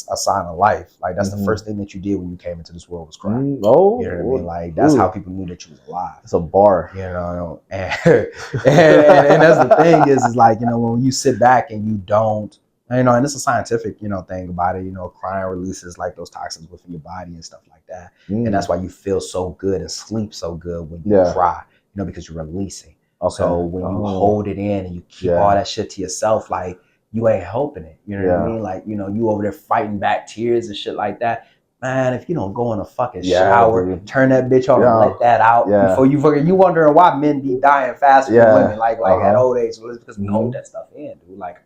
a sign of life. Like that's the first thing that you did when you came into this world was crying. Oh, you know what I mean? Like that's how people knew that you was alive. It's a bar. You know, and that's the thing is like when you sit back and you don't. And it's a scientific, thing about it. Crying releases like those toxins within your body and stuff like that. And that's why you feel so good and sleep so good when you cry, because you're releasing. Okay. So when you hold it in and you keep all that shit to yourself, like you ain't helping it. You know what I mean? Like, you over there fighting back tears and shit like that. Man, if you don't go in a fucking shower, turn that bitch on and let that out before you wondering why men be dying faster than women, like at old age. Well, it's because we hold that stuff in, dude. Like,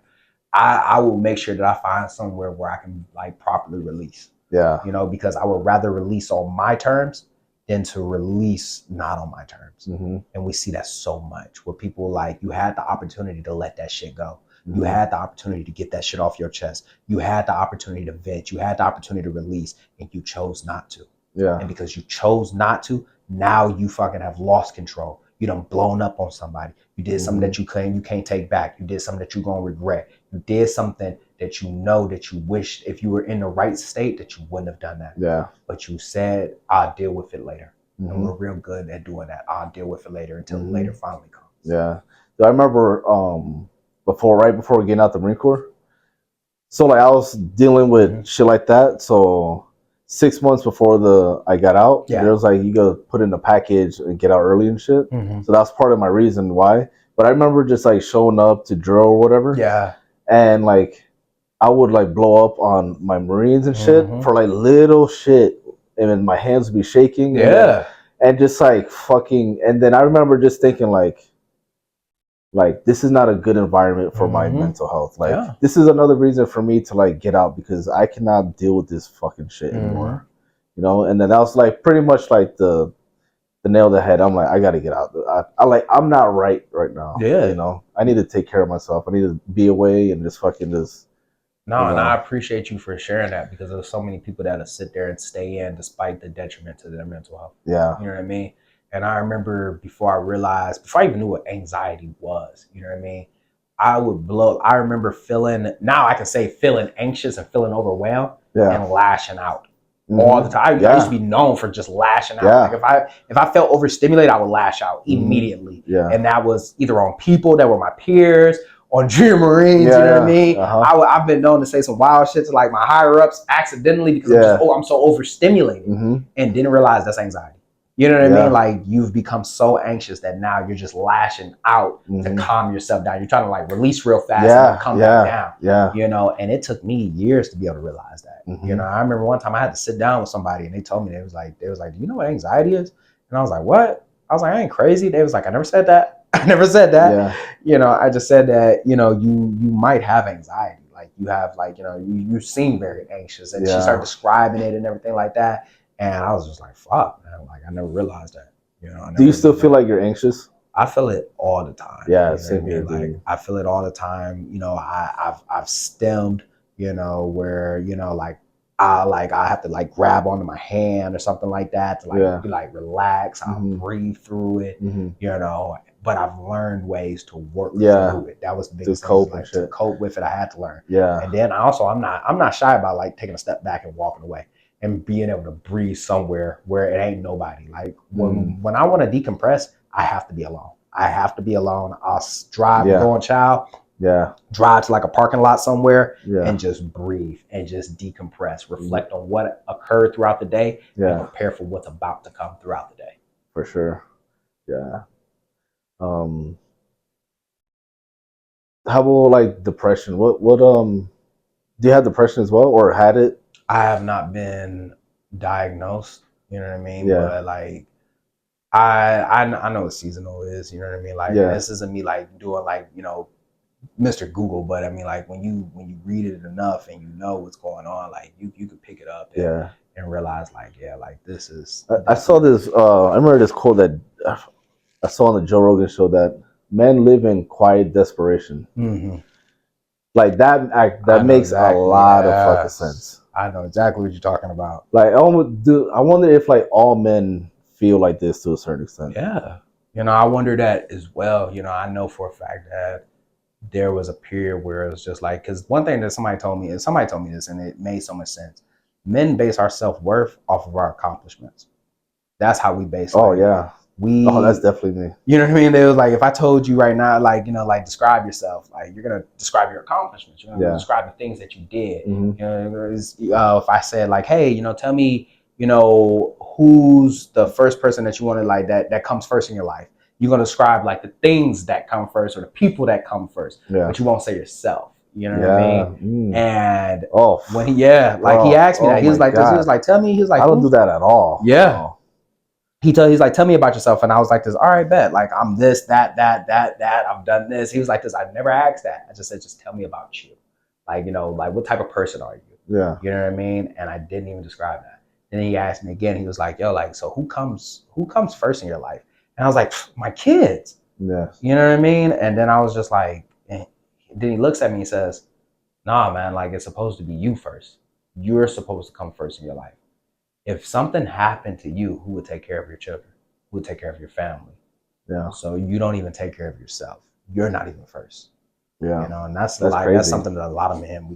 I will make sure that I find somewhere where I can like properly release. Yeah. Because I would rather release on my terms than to release not on my terms. And we see that so much where people like, you had the opportunity to let that shit go. You had the opportunity to get that shit off your chest. You had the opportunity to vent. You had the opportunity to release and you chose not to. Yeah. And because you chose not to, now you fucking have lost control. You done blown up on somebody. You did something that you can't take back. You did something that you're gonna regret. You did something that you know that you wished if you were in the right state that you wouldn't have done that. Yeah. But you said, I'll deal with it later. And we're real good at doing that. I'll deal with it later until later finally comes. Yeah. I remember right before getting out the Marine Corps. So like I was dealing with shit like that. So 6 months before I got out, there was like you go put in a package and get out early and shit. So that's part of my reason why. But I remember just like showing up to drill or whatever. Yeah. And like I would like blow up on my Marines and shit for like little shit, and then my hands would be shaking. Yeah. And just like fucking, and then I remember just thinking like this is not a good environment for my mental health. Like this is another reason for me to like get out, because I cannot deal with this fucking shit anymore. You know, and then that was like pretty much like the nail on the head. I'm like, I gotta get out. I'm not right now. Yeah. You know, I need to take care of myself. I need to be away and just fucking just. No, and I appreciate you for sharing that, because there's so many people that'll sit there and stay in despite the detriment to their mental health. Yeah. You know what I mean? And I remember before I even knew what anxiety was, you know what I mean? I would blow. I remember feeling anxious and feeling overwhelmed and lashing out all the time. I used to be known for just lashing out. Like if I felt overstimulated, I would lash out immediately. Yeah. And that was either on people that were my peers, on junior Marines, you know what I mean? I've been known to say some wild shit to like my higher ups accidentally because I'm so overstimulated and didn't realize that's anxiety. You know what I mean? Like you've become so anxious that now you're just lashing out to calm yourself down. You're trying to like release real fast and then come back down. Yeah. You know, and it took me years to be able to realize that. You know, I remember one time I had to sit down with somebody and they told me, they was like, do you know what anxiety is? And I was like, what? I was like, I ain't crazy. They was like, I never said that. I never said that. Yeah. You know, I just said that, you know, you might have anxiety. Like you have like, you know, you seem very anxious. And she started describing it and everything like that. And I was just like, fuck, man. Like I never realized that. You know, do you still feel like you're anxious? I feel it all the time. Yeah, you know same here. Like I feel it all the time. You know, I've stemmed, you know, where, you know, like I have to like grab onto my hand or something like that to like be like relax. I'll breathe through it, you know. But I've learned ways to work through it. That was the biggest thing. Like, to cope with it, I had to learn. Yeah. And then I'm not shy about like taking a step back and walking away and being able to breathe somewhere where it ain't nobody. Like when I want to decompress, I have to be alone. I'll drive, go on child. Yeah. Drive to like a parking lot somewhere and just breathe and just decompress, reflect on what occurred throughout the day and prepare for what's about to come throughout the day. For sure. Yeah. How about like depression? What do you have depression as well, or had it? I have not been diagnosed, you know what I mean? Yeah. But like I know what seasonal is, you know what I mean? Like this isn't me like doing like, you know, Mr. Google, but I mean like when you read it enough and you know what's going on, like you could pick it up and realize like, like this is I saw this I remember this quote that I saw on the Joe Rogan show, that men live in quiet desperation. Like that makes a lot of fucking sense. I know exactly what you're talking about. Like I wonder if like all men feel like this to a certain extent. Yeah. You know, I wonder that as well. You know, I know for a fact that there was a period where it was just like, because one thing that somebody told me this and it made so much sense. Men base our self-worth off of our accomplishments. That's how we base it. Oh yeah. That's definitely me. You know what I mean? It was like, if I told you right now, like, you know, like describe yourself, like you're going to describe your accomplishments. You're going to describe the things that you did. You know, if I said like, hey, you know, tell me, you know, who's the first person that you wanted, like that comes first in your life. You're going to describe like the things that come first or the people that come first, but you won't say yourself. You know what I mean? And when he asked me that, he was like, tell me, he was like, I don't do that at all. Yeah. Oh. He's like, tell me about yourself. And I was like this, all right, bet. Like I'm this, that, I've done this. He was like this, I never asked that. I just said, just tell me about you. Like, you know, like what type of person are you? Yeah. You know what I mean? And I didn't even describe that. Then he asked me again, he was like, yo, like, so who comes first in your life? And I was like, my kids. Yeah. You know what I mean? And then I was just like, then he looks at me and says, nah, man, like it's supposed to be you first. You're supposed to come first in your life. If something happened to you, who would take care of your children? Who would take care of your family? Yeah. So you don't even take care of yourself. You're not even first. Yeah. You know, and that's crazy. something that a lot of men we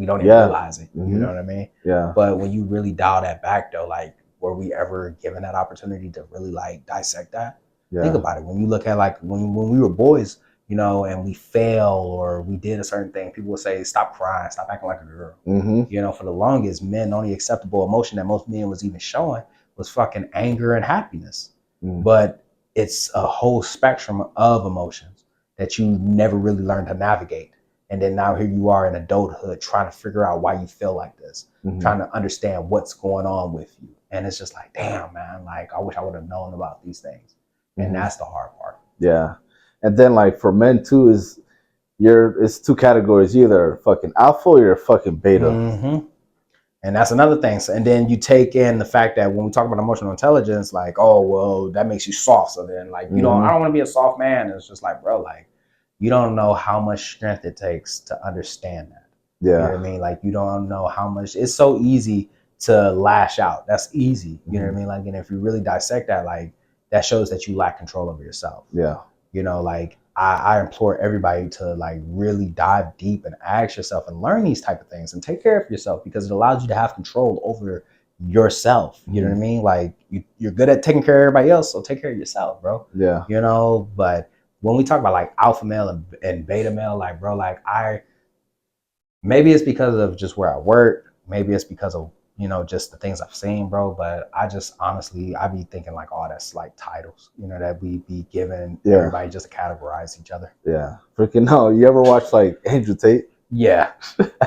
don't even realize it. Mm-hmm. You know what I mean? Yeah. But when you really dial that back though, like, were we ever given that opportunity to really like dissect that? Yeah. Think about it. When you look at like when we were boys, you know, and we fail or we did a certain thing, people would say, stop crying, stop acting like a girl. Mm-hmm. You know, for the longest, men, the only acceptable emotion that most men was even showing was fucking anger and happiness. Mm. But it's a whole spectrum of emotions that you never really learned to navigate. And then now here you are in adulthood trying to figure out why you feel like this, trying to understand what's going on with you. And it's just like, damn, man, like, I wish I would have known about these things. And that's the hard part. Yeah. And then like for men too it's two categories. You're either a fucking alpha or you're a fucking beta. Mm-hmm. And that's another thing. So, and then you take in the fact that when we talk about emotional intelligence, like, oh, well, that makes you soft. So then like, you know, I don't want to be a soft man. And it's just like, bro, like, you don't know how much strength it takes to understand that. Yeah. You know what I mean? Like, you don't know how much, it's so easy to lash out. That's easy. You know what I mean? Like, and if you really dissect that, like, that shows that you lack control over yourself. Yeah. You know, like, I implore everybody to like really dive deep and ask yourself and learn these type of things and take care of yourself, because it allows you to have control over yourself. You know what I mean? Like you're good at taking care of everybody else, so take care of yourself, bro. Yeah. You know, but when we talk about like alpha male and beta male, like, bro, like maybe it's because of just where I work, maybe it's because of, you know, just the things I've seen, bro. But I just honestly, I be thinking like, oh, that's like titles, you know, that we be giving everybody just to categorize each other. Yeah. Freaking no. You ever watch like Andrew Tate? Yeah.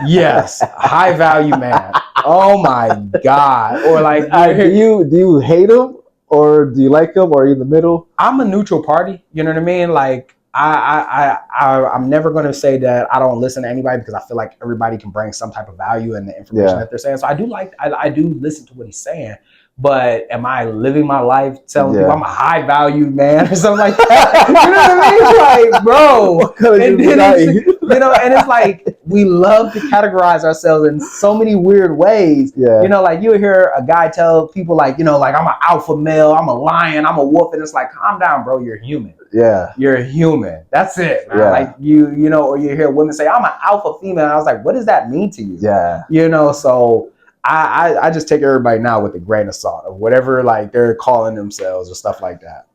Yes. High value man. Oh my God. Or like, do you hate him or do you like him, or are you in the middle? I'm a neutral party. You know what I mean? Like, I'm never going to say that I don't listen to anybody, because I feel like everybody can bring some type of value in the information that they're saying. So I do listen to what he's saying, but am I living my life telling people I'm a high value man or something like that? You know what I mean? Like, bro, and then you know, and it's like, we love to categorize ourselves in so many weird ways. Yeah. You know, like you hear a guy tell people like, you know, like, I'm an alpha male, I'm a lion, I'm a wolf. And it's like, calm down, bro. You're human. Yeah. You're a human. That's it, man. Yeah. Like you know, or you hear women say, I'm an alpha female. And I was like, what does that mean to you? Yeah. You know, so I just take everybody now with a grain of salt of whatever like they're calling themselves or stuff like that.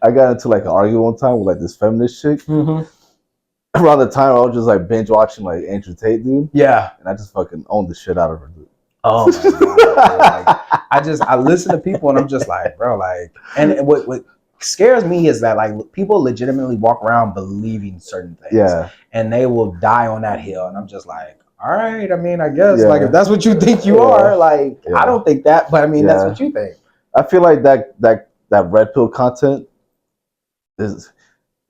I got into like an argument one time with like this feminist chick. Mm-hmm. Around the time I was just like binge watching like Andrew Tate, dude. Yeah. And I just fucking owned the shit out of her, dude. Oh my God. Like, I listen to people and I'm just like, bro, like, and what scares me is that like people legitimately walk around believing certain things. Yeah. And they will die on that hill. And I'm just like, all right, I mean, I guess like if that's what you think you are, like I don't think that, but I mean that's what you think. I feel like that red pill content is,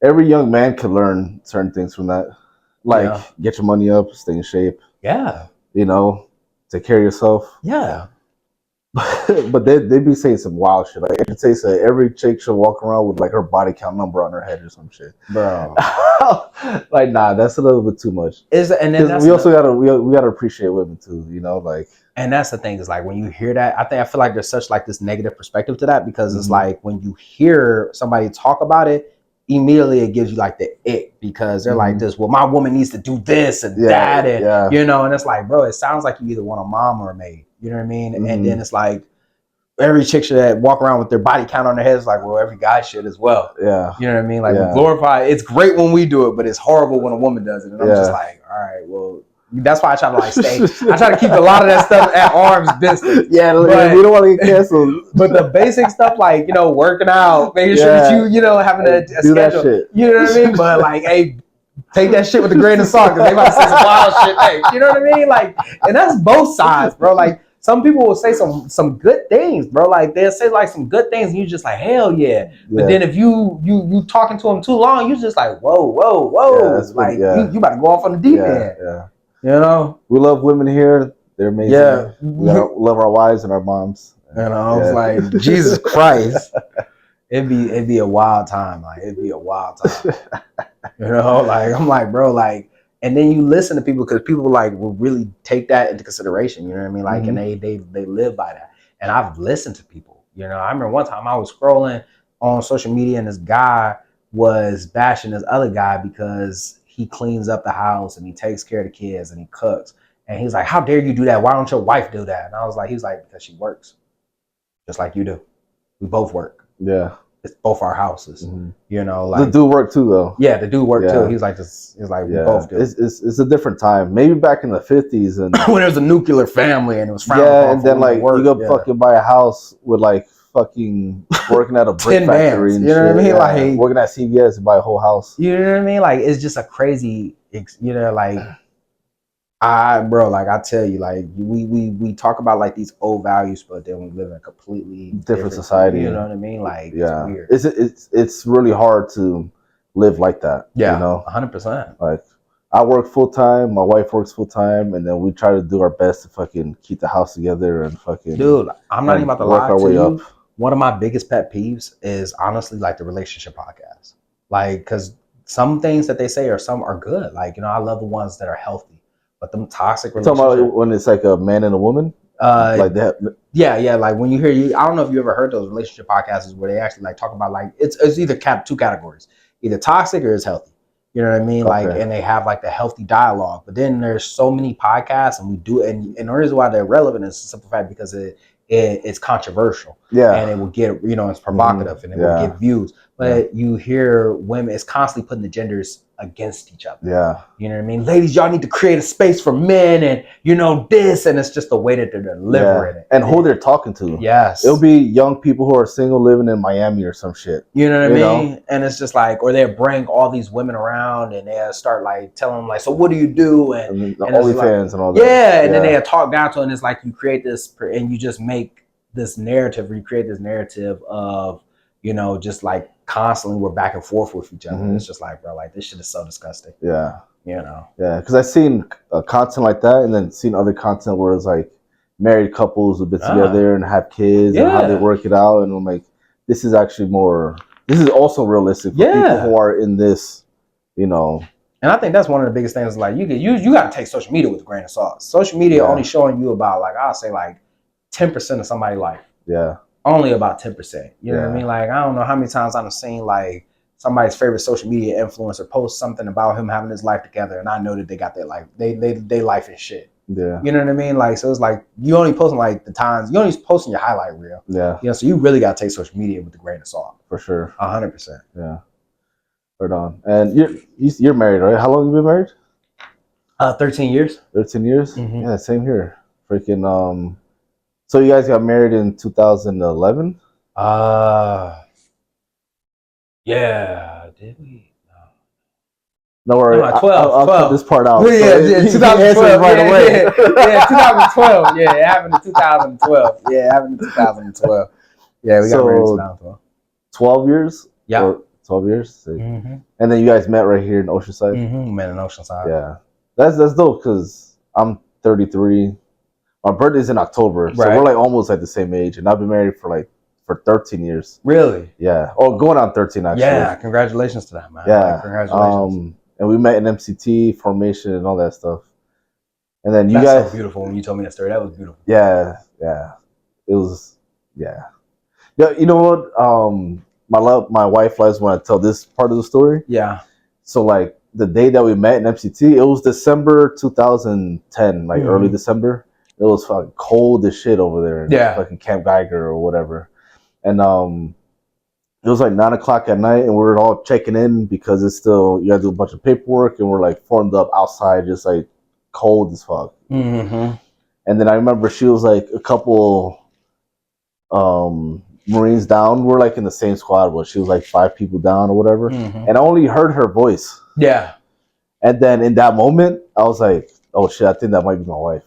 every young man can learn certain things from that. Like get your money up, stay in shape. Yeah. You know, take care of yourself. Yeah. But they be saying some wild shit. Like Andrew Tate said, every chick should walk around with like her body count number on her head or some shit. Bro. Like, nah, that's a little bit too much. And then we also gotta appreciate women too, you know, like. And that's the thing, is like when you hear that, I feel like there's such like this negative perspective to that, because it's like when you hear somebody talk about it, immediately it gives you like the ick, because they're like this, well, my woman needs to do this and that, and you know, and it's like, bro, it sounds like you either want a mom or a maid. You know what I mean? And then it's like every chick should walk around with their body count on their head. It's like, well, every guy should as well. Yeah. You know what I mean? Like we glorify, it's great when we do it, but it's horrible when a woman does it. And I'm just like, all right, well, that's why I try to like stay. I try to keep a lot of that stuff at arm's distance. Yeah, but we don't want to get canceled. But the basic stuff, like, you know, working out, making sure that you know, having a schedule. That shit. You know what I mean? But like, hey, take that shit with a grain of salt, because they about to say some wild shit. Hey, you know what I mean? Like, and that's both sides, bro. Like, some people will say some good things, bro. Like they'll say like some good things, and you just like, hell yeah. But then if you talking to them too long, you just like, whoa. Yeah, like you about to go off on the deep end. Yeah. You know, we love women here. They're amazing. Yeah, we love our wives and our moms. You know, I was like, Jesus Christ, it'd be a wild time. Like it'd be a wild time. You know, like I'm like, bro, like. And then you listen to people, because people like will really take that into consideration. You know what I mean? Like, and they live by that. And I've listened to people. You know, I remember one time I was scrolling on social media, and this guy was bashing this other guy because he cleans up the house and he takes care of the kids and he cooks. And he's like, how dare you do that? Why don't your wife do that? And I was like, he's like, because she works just like you do. We both work. Yeah. It's both our houses. Mm-hmm. You know, like the dude work too though. Yeah, the dude work too. He's like we both do. It's a different time. Maybe back in the 50s and when there was a nuclear family and it was frowned upon. And then like you go fucking buy a house with like fucking working at a brick factory and you know what I mean? Yeah. Like working at CVS and buy a whole house. You know what I mean? Like it's just a crazy, you know, like I tell you, like we talk about like these old values, but then we live in a completely different society. You know what I mean? Like it's weird. It's really hard to live like that. Yeah, you know, 100%. Like I work full time, my wife works full time, and then we try to do our best to fucking keep the house together and fucking. Dude, I'm not even about to lie to you. Up. One of my biggest pet peeves is honestly like the relationship podcast, like because some things that they say are good. Like, you know, I love the ones that are healthy. But them toxic relationships. Talking about when it's like a man and a woman? Like that? Yeah. Like when you hear I don't know if you ever heard those relationship podcasts where they actually like talk about like it's either two categories, either toxic or it's healthy. You know what I mean? Okay. Like, and they have like the healthy dialogue. But then there's so many podcasts, and we do, and the reason why they're relevant is simple fact because it's controversial. Yeah. And it will get, you know, it's provocative and it will get views. But you hear women, it's constantly putting the genders against each other. Yeah. You know what I mean? Ladies, y'all need to create a space for men and, you know, this. And it's just the way that they're delivering it. And who they're talking to. Yes. It'll be young people who are single living in Miami or some shit. You know what I mean? And it's just like, or they'll bring all these women around and they'll start like telling them like, so what do you do? And the OnlyFans and all that. Yeah. And then they'll talk down to it. And it's like you create this and you just make this narrative, recreate this narrative of, you know, just like constantly we're back and forth with each other. Mm-hmm. It's just like, bro, like this shit is so disgusting. Yeah. You know? Yeah. Because I've seen content like that and then seen other content where it's like married couples who've been together and have kids and how they work it out. And I'm like, this is actually this is also realistic for people who are in this, you know. And I think that's one of the biggest things. Like you got to take social media with a grain of salt. Social media only showing you about like, I'll say like 10% of somebody's life. Yeah. Only about 10%. You know what I mean? Like, I don't know how many times I've seen like somebody's favorite social media influencer post something about him having his life together, and I know that they got their life, they life and shit. Yeah. You know what I mean? Like, so it's like you only posting like the times, you only posting your highlight reel. Yeah. You know, so you really got to take social media with a grain of salt. For sure. 100%. Yeah. Right on. And you're married, right? How long have you been married? 13 years. 13 years? Mm-hmm. Yeah, same here. Freaking So you guys got married in 2011? Yeah. Did we? No worry. No, 12. I'll cut this part out. Yeah, 2012. Right away. Yeah, 2012. Yeah, it happened in 2012. Yeah, it happened in 2012. Yeah, we got married in 2012. 12 years? Yeah. 12 years? Mm-hmm. And then you guys met right here in Oceanside? Mm-hmm. Met in Oceanside. Yeah. That's dope because I'm 33. My birthday's in October, so we're like almost like the same age, and I've been married for 13 years. Really? Yeah. Oh, going on 13 actually. Yeah. Congratulations to that, man. Yeah. Like, congratulations. And we met in MCT formation and all that stuff. And then That's so beautiful when you told me that story. That was beautiful. Yeah. Yeah. It was. Yeah. Yeah. You know what? My wife likes when I tell this part of the story. Yeah. So like the day that we met in MCT, it was December 2010, like early December. It was fucking cold as shit over there. Yeah. Fucking Camp Geiger or whatever. And it was like 9:00 at night and we were all checking in because it's still, you gotta do a bunch of paperwork and we're like formed up outside, just like cold as fuck. Mm-hmm. And then I remember she was like a couple Marines down. We're like in the same squad, but she was like 5 people down or whatever. Mm-hmm. And I only heard her voice. Yeah. And then in that moment, I was like, oh shit, I think that might be my wife.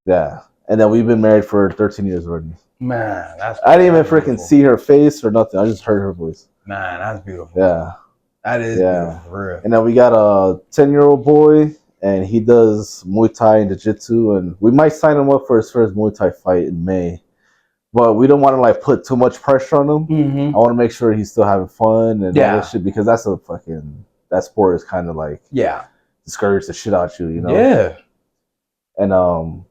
Yeah. And then we've been married for 13 years already. Man, I didn't even freaking see her face or nothing. I just heard her voice. Man, that's beautiful. Yeah. That is beautiful, for real. And then we got a 10-year-old boy, and he does Muay Thai and Jiu-Jitsu, and we might sign him up for his first Muay Thai fight in May. But we don't want to like put too much pressure on him. Mm-hmm. I want to make sure he's still having fun and all that shit, because that's that sport is kind of like discourage the shit out you, you know? Yeah. And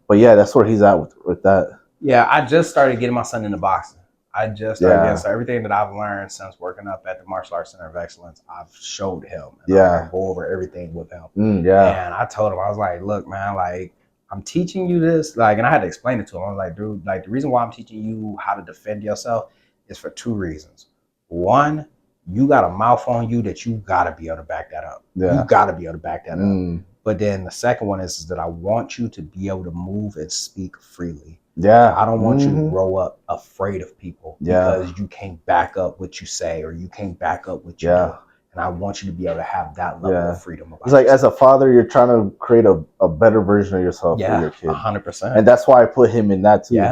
but yeah, that's where he's at with that. Yeah, I just started getting my son into boxing. I just started getting, so everything that I've learned since working up at the Martial Arts Center of Excellence, I've showed him. And I go over everything with him. And I told him, I was like, look, man, like, I'm teaching you this, like, and I had to explain it to him. I was like, dude, like, the reason why I'm teaching you how to defend yourself is for 2 reasons. One, you got a mouth on you that you gotta be able to back that up. You gotta be able to back that up. But then the second one is that I want you to be able to move and speak freely. I don't want you to grow up afraid of people because you can't back up what you say or you can't back up what you do. And I want you to be able to have that level of freedom. It's like, as a father, you're trying to create a better version of yourself for your kid. 100%. And that's why I put him in that too.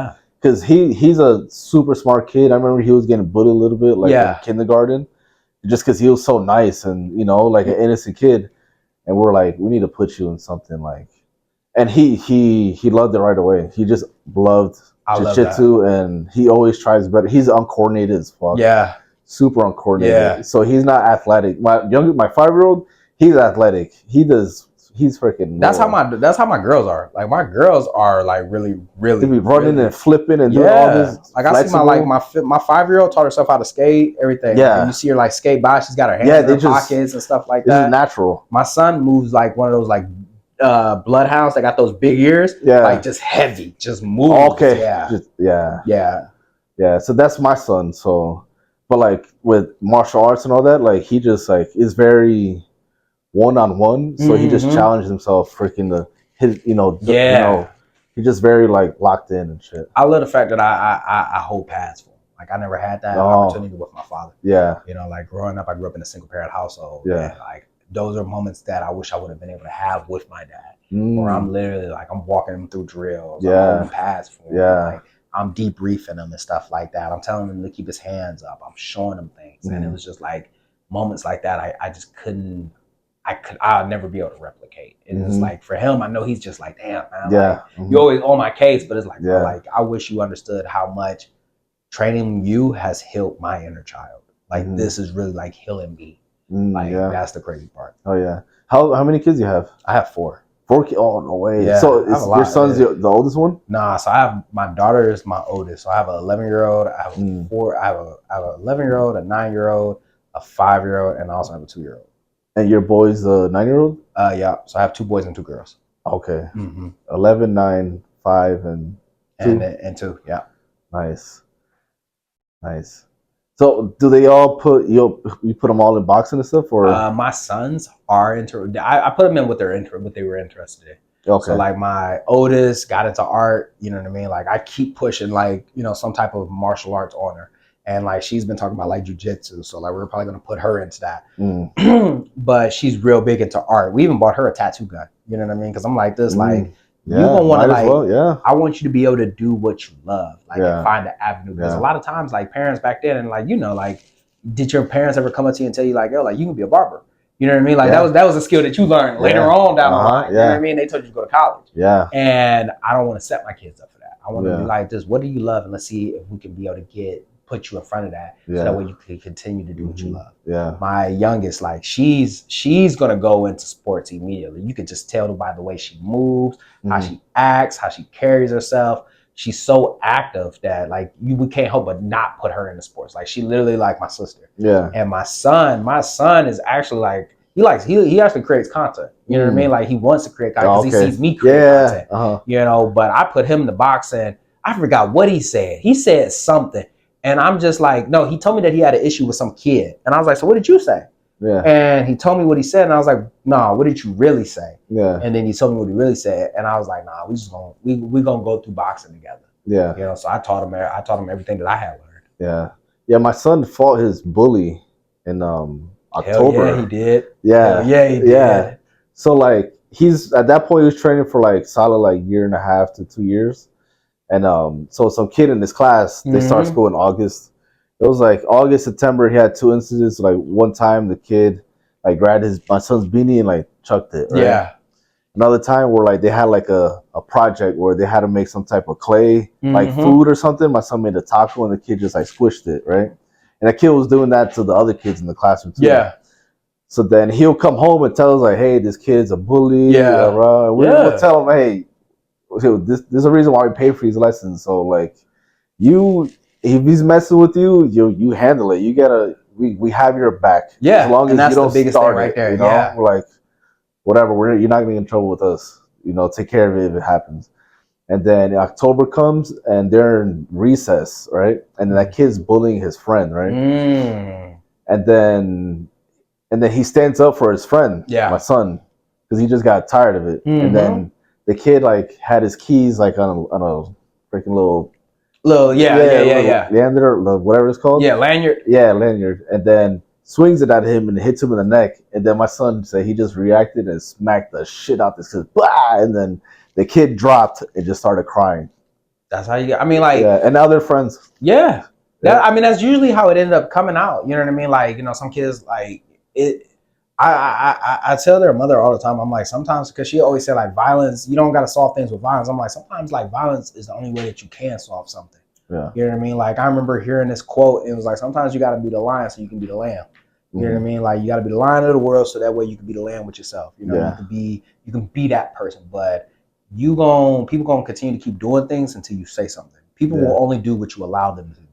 Because he's a super smart kid. I remember he was getting bullied a little bit, like in kindergarten, just because he was so nice and, you know, like an innocent kid. And we're like, we need to put you in something like, and he loved it right away. He just loved jiu-jitsu, and he always tries better. He's uncoordinated as fuck. Super uncoordinated. So he's not athletic. My 5-year-old, he's athletic. He's freaking. That's how my girls are. Like, my girls are like really. They be running and flipping and doing all this. Like, I see my 5-year-old taught herself how to skate, everything. And you see her like skate by. She's got her hands in her pockets and stuff like that. This is natural. My son moves like one of those like bloodhounds that got those big ears. Like, just heavy, just moves. So that's my son. So, but like with martial arts and all that, like he just like is very one-on-one. So he just challenged himself freaking he's just very like locked in and shit. I love the fact that I hold pads for him. Like, I never had that opportunity with my father. You know, like growing up, I grew up in a single parent household. And like, those are moments that I wish I would have been able to have with my dad. Where I'm literally like, I'm walking him through drills. I'm holding pads for him. Like, I'm debriefing him and stuff like that. I'm telling him to keep his hands up. I'm showing him things. And it was just like moments like that I just couldn't, I'll never be able to replicate. And it's like, for him, I know he's just like, damn, man, like, you're always on my case, but it's like, bro, like, I wish you understood how much training you has healed my inner child. Like, this is really like healing me. Like, that's the crazy part. Oh yeah. How many kids do you have? I have 4. 4 kids? Oh, no way. So is your son's the oldest one? Nah, so I have, my daughter is my oldest. So I have an 11-year-old, I have an 11-year-old, a 9-year-old, a 5-year-old, and I also have a 2-year-old. And your boy's the 9-year-old? Yeah. So I have 2 boys and 2 girls. Okay. 11, 9, 5, and 2. And 2. Yeah. Nice. So do they all you put them all in boxing and stuff, or? My sons are into. I put them in what they were interested in. Okay. So like, my oldest got into art. You know what I mean? Like, I keep pushing like, you know, some type of martial arts on her. And like, she's been talking about like jujitsu, so like, we're probably gonna put her into that. But she's real big into art. We even bought her a tattoo gun. You know what I mean? Because I'm like this, like, you gonna want to like, I want you to be able to do what you love, like, and find the avenue. Because a lot of times, like, parents back then, and like, you know, like, did your parents ever come up to you and tell you like, yo, like, you can be a barber? You know what I mean? Like, that was a skill that you learned later on down the line. You know what I mean? They told you to go to college. And I don't want to set my kids up for that. I want to be like this. What do you love? And let's see if we can be able to put you in front of that, so that way you can continue to do what you love. My youngest, like, she's gonna go into sports immediately. You can just tell by the way she moves, how she acts, how she carries herself. She's so active that like, we can't help but not put her into sports. Like, she literally like my sister. And my son is actually like, he actually creates content. You know what I mean? Like, he wants to create content because he sees me create content. You know, but I put him in the box, and I forgot what he said. He said something. And I'm just like, no, he told me that he had an issue with some kid. And I was like, so what did you say? And he told me what he said. And I was like, nah, what did you really say? And then he told me what he really said. And I was like, nah, we're gonna go through boxing together. You know, so I taught him everything that I had learned. Yeah, my son fought his bully in October. Hell yeah, he did. He did. So like, he's at that point, he was training for like solid like 1.5 to 2 years. And so some kid in this class, they start school in August. It was like August, September. He had 2 incidents. Like, one time the kid like grabbed my son's beanie and like chucked it. Right? Another time where like they had like a project where they had to make some type of clay, like food or something. My son made a taco and the kid just like squished it, right? And the kid was doing that to the other kids in the classroom too. So then he'll come home and tell us like, hey, this kid's a bully. We'll tell him, hey, this is a reason why we pay for these lessons. So like, if if he's messing with you, you handle it. You gotta. We have your back. Yeah, as long as that's you don't the biggest start thing right there. You know, yeah, we're like, whatever. You're not gonna get in trouble with us. You know, take care of it if it happens. And then October comes and they're in recess, right? And then that kid's bullying his friend, right? And then he stands up for his friend, my son, because he just got tired of it. And then the kid like had his keys like on a freaking little lanyard or whatever it's called. Yeah, lanyard. Yeah, lanyard. And then swings it at him and hits him in the neck. And then my son said he just reacted and smacked the shit out this kid. Blah! And then the kid dropped and just started crying. That's how you get. I mean, like, and now they're friends. Yeah. I mean, that's usually how it ended up coming out. You know what I mean? Like, you know, some kids like it. I tell their mother all the time. I'm like, sometimes, because she always said like violence. You don't got to solve things with violence. I'm like, sometimes like violence is the only way that you can solve something. Yeah. You know what I mean? Like, I remember hearing this quote. And it was like, sometimes you got to be the lion so you can be the lamb. You know what I mean? Like, you got to be the lion of the world so that way you can be the lamb with yourself. You know, you can be that person. But people gonna continue to keep doing things until you say something. People will only do what you allow them to do.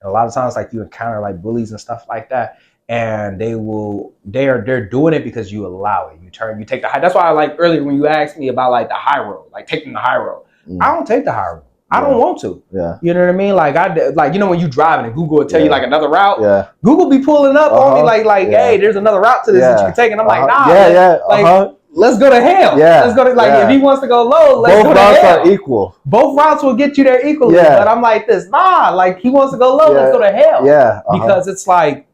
And a lot of times, like, you encounter like bullies and stuff like that, and they're doing it because you allow it. You take the high. That's why I like earlier when you asked me about like the high road, like taking the high road. I don't take the high road. I don't want to. Yeah. You know what I mean? Like, you know, when you driving and Google will tell you like another route. Yeah. Google be pulling up on me like, hey, there's another route to this that you can take, and I'm like, nah. Let's go to hell. Yeah. Let's go to if he wants to go low, let's go to hell. Both routes are equal. Both routes will get you there equally. Yeah. But I'm like this, nah, like he wants to go low, let's go to hell. Yeah. Because it's like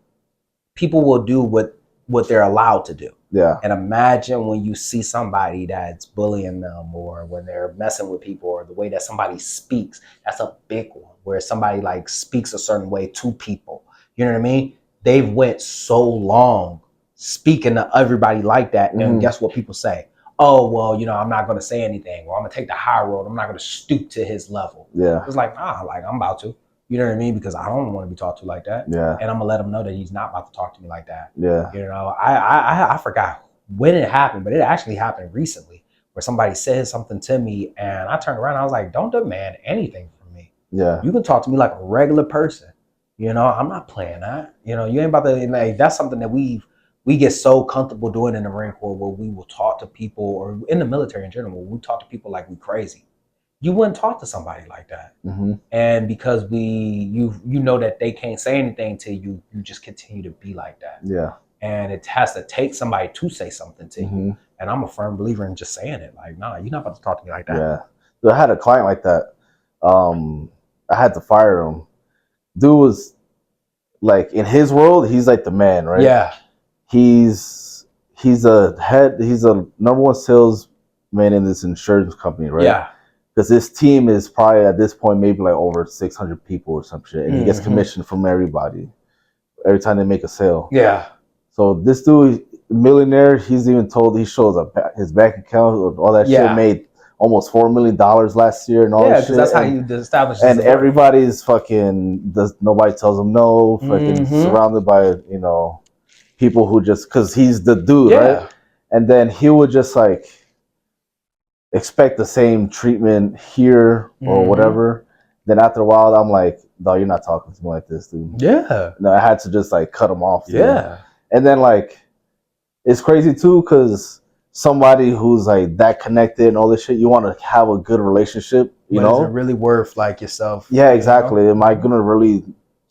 people will do what they're allowed to do. Yeah. And imagine when you see somebody that's bullying them, or when they're messing with people, or the way that somebody speaks. That's a big one, where somebody like speaks a certain way to people. You know what I mean? They've went so long speaking to everybody like that, and guess what people say? Oh, well, you know, I'm not going to say anything, or I'm going to take the high road. I'm not going to stoop to his level. Yeah. It's like, nah, like I'm about to. You know what I mean? Because I don't want to be talked to like that. Yeah. And I'm gonna let him know that he's not about to talk to me like that. Yeah. You know, I forgot when it happened, but it actually happened recently, where somebody said something to me, and I turned around and I was like, don't demand anything from me. Yeah. You can talk to me like a regular person. You know, I'm not playing that. You know, you ain't about to. Like, that's something that we get so comfortable doing in the Marine Corps, where we will talk to people, or in the military in general, we talk to people like we crazy. You wouldn't talk to somebody like that. And because you know that they can't say anything to you, you just continue to be like that. Yeah. And it has to take somebody to say something to you. And I'm a firm believer in just saying it. Like, nah, you're not about to talk to me like that. Yeah. So I had a client like that. I had to fire him. Dude was like, in his world, he's like the man, right? Yeah. He's a number one salesman in this insurance company, right? Yeah. Because this team is probably at this point maybe like over 600 people or some shit, and he gets commission from everybody every time they make a sale. Yeah. So this dude, millionaire, he's even told, he shows up his bank account or all that shit, made almost $4 million last year and all that shit. Yeah, because that's how you establish. And everybody's fucking, nobody tells him no. Fucking surrounded by people who just, because he's the dude, right? And then he would just like expect the same treatment here or whatever. Then after a while, I'm like, no, you're not talking to me like this, dude. Yeah. No, I had to just like cut him off. Dude. Yeah. And then like, it's crazy too, because somebody who's like that connected and all this shit, you want to have a good relationship, you know? Is it really worth like yourself? Yeah, exactly. You know? Am I gonna really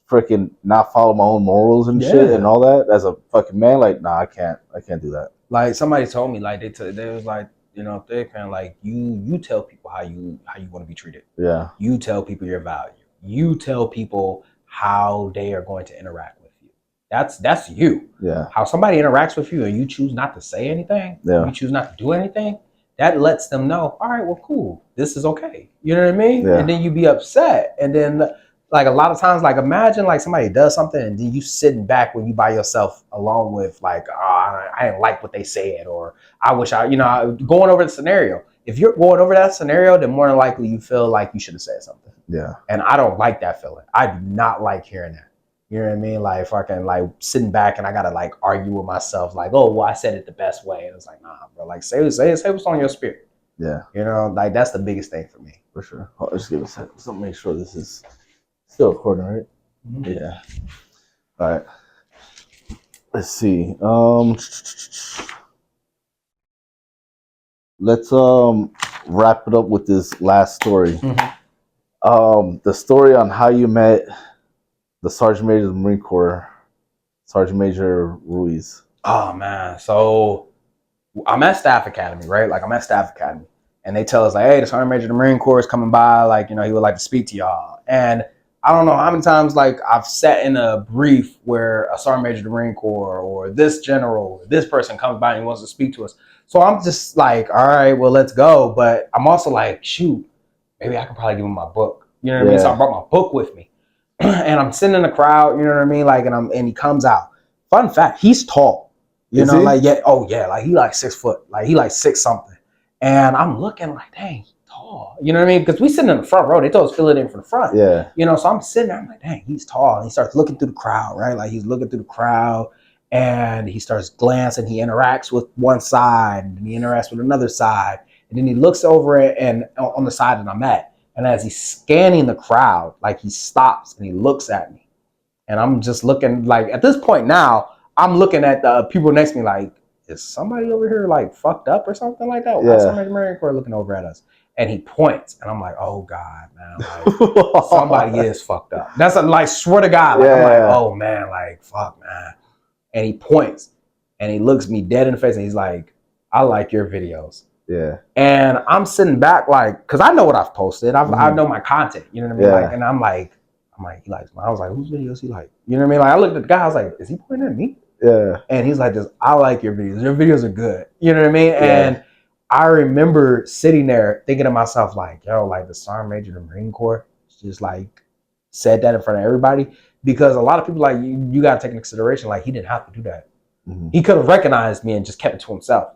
freaking not follow my own morals and shit and all that as a fucking man? Like, nah, I can't do that. Like somebody told me, like they was like, you know, they're kind of like, you tell people how you want to be treated. Yeah. You tell people your value. You tell people how they are going to interact with you. That's you. Yeah. How somebody interacts with you and you choose not to say anything, you choose not to do anything, that lets them know, all right, well, cool. This is okay. You know what I mean? Yeah. And then you be upset. And then like a lot of times, like imagine like somebody does something and then you sitting back when you by yourself alone with like, oh, I didn't like what they said, or I wish going over the scenario. If you're going over that scenario, then more than likely you feel like you should have said something. Yeah. And I don't like that feeling. I do not like hearing that. You know what I mean? Like fucking like sitting back and I gotta like argue with myself, like, oh, well, I said it the best way. And it's like, nah, bro, like say what's on your spirit. Yeah. You know, like that's the biggest thing for me. For sure. I'll just give a second. So make sure this is Still recording, right? Mm-hmm. Yeah. All right. Let's see. Let's wrap it up with this last story. Mm-hmm. The story on how you met the Sergeant Major of the Marine Corps, Sergeant Major Ruiz. Oh man, so I'm at Staff Academy, right? Like I'm at Staff Academy, and they tell us like, hey, the Sergeant Major of the Marine Corps is coming by. Like, you know, he would like to speak to y'all. And I don't know how many times like I've sat in a brief where a Sergeant Major of the Marine Corps or this general, or this person comes by and he wants to speak to us. So I'm just like, all right, well, let's go. But I'm also like, shoot, maybe I could probably give him my book. You know what I mean? So I brought my book with me. And I'm sitting in the crowd, you know what I mean? Like, and he comes out. Fun fact, he's tall. You know, like, yeah, oh yeah, like he like 6 foot, like he like 6 something. And I'm looking like, dang, he's tall. You know what I mean? Because we sitting in the front row. They told us fill it in from the front. Yeah. You know, so I'm sitting there, I'm like, dang, he's tall. And he starts looking through the crowd, right? Like he's looking through the crowd and he starts glancing. He interacts with one side and he interacts with another side. And then he looks over it and on the side that I'm at. And as he's scanning the crowd, like he stops and he looks at me. And I'm just looking like at this point now, I'm looking at the people next to me like, is somebody over here like fucked up or something like that? Why somebody Marine Corps looking over at us? And he points and I'm like, oh God, man, like somebody is fucked up. That's like, swear to God, like, I'm like, oh man, like fuck, man. And he points and he looks me dead in the face and he's like, I like your videos. Yeah. And I'm sitting back like, cause I know what I've posted. I know my content, you know what I mean? Like, and I'm like, he likes mine. I was like, whose videos he like? You know what I mean? Like I looked at the guy, I was like, is he pointing at me? Yeah. And he's like, this, I like your videos. Your videos are good. You know what I mean? Yeah. And I remember sitting there thinking to myself, like, yo, like the Sergeant Major of the Marine Corps just like said that in front of everybody. Because a lot of people like you gotta take into consideration, like he didn't have to do that. Mm-hmm. He could have recognized me and just kept it to himself.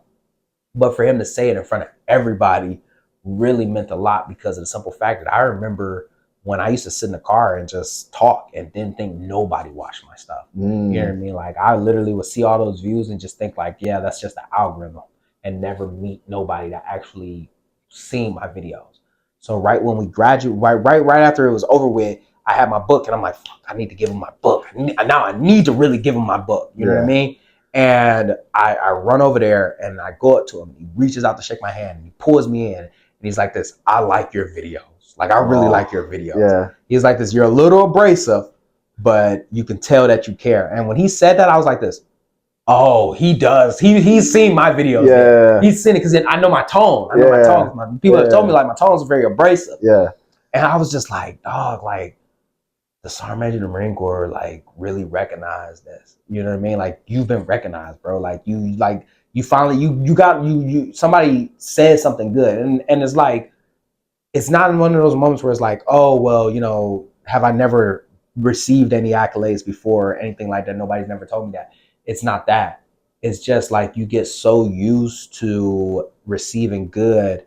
But for him to say it in front of everybody really meant a lot because of the simple fact that I remember when I used to sit in the car and just talk and didn't think nobody watched my stuff. You know what I mean? Like I literally would see all those views and just think like, yeah, that's just the algorithm and never meet nobody that actually seen my videos. So right when we graduated, right after it was over with, I had my book and I'm like, fuck, I need to give him my book. Now I need to really give him my book. You know what I mean? And I run over there and I go up to him. He reaches out to shake my hand and he pulls me in and he's like this, I like your videos. Like, I really like your videos. Yeah. He's like this, you're a little abrasive, but you can tell that you care. And when he said that, I was like this, oh, he does. He's seen my videos. Yeah. He's seen it because I know my tone. I know my tone. People have told me like my tones are very abrasive. Yeah. And I was just like, dog, like the Sergeant Major of the Marine Corps like really recognized this. You know what I mean? Like you've been recognized, bro. Like you finally somebody said something good. And it's like, it's not in one of those moments where it's like, oh, well, you know, have I never received any accolades before or anything like that? Nobody's never told me that. It's not that. It's just like you get so used to receiving good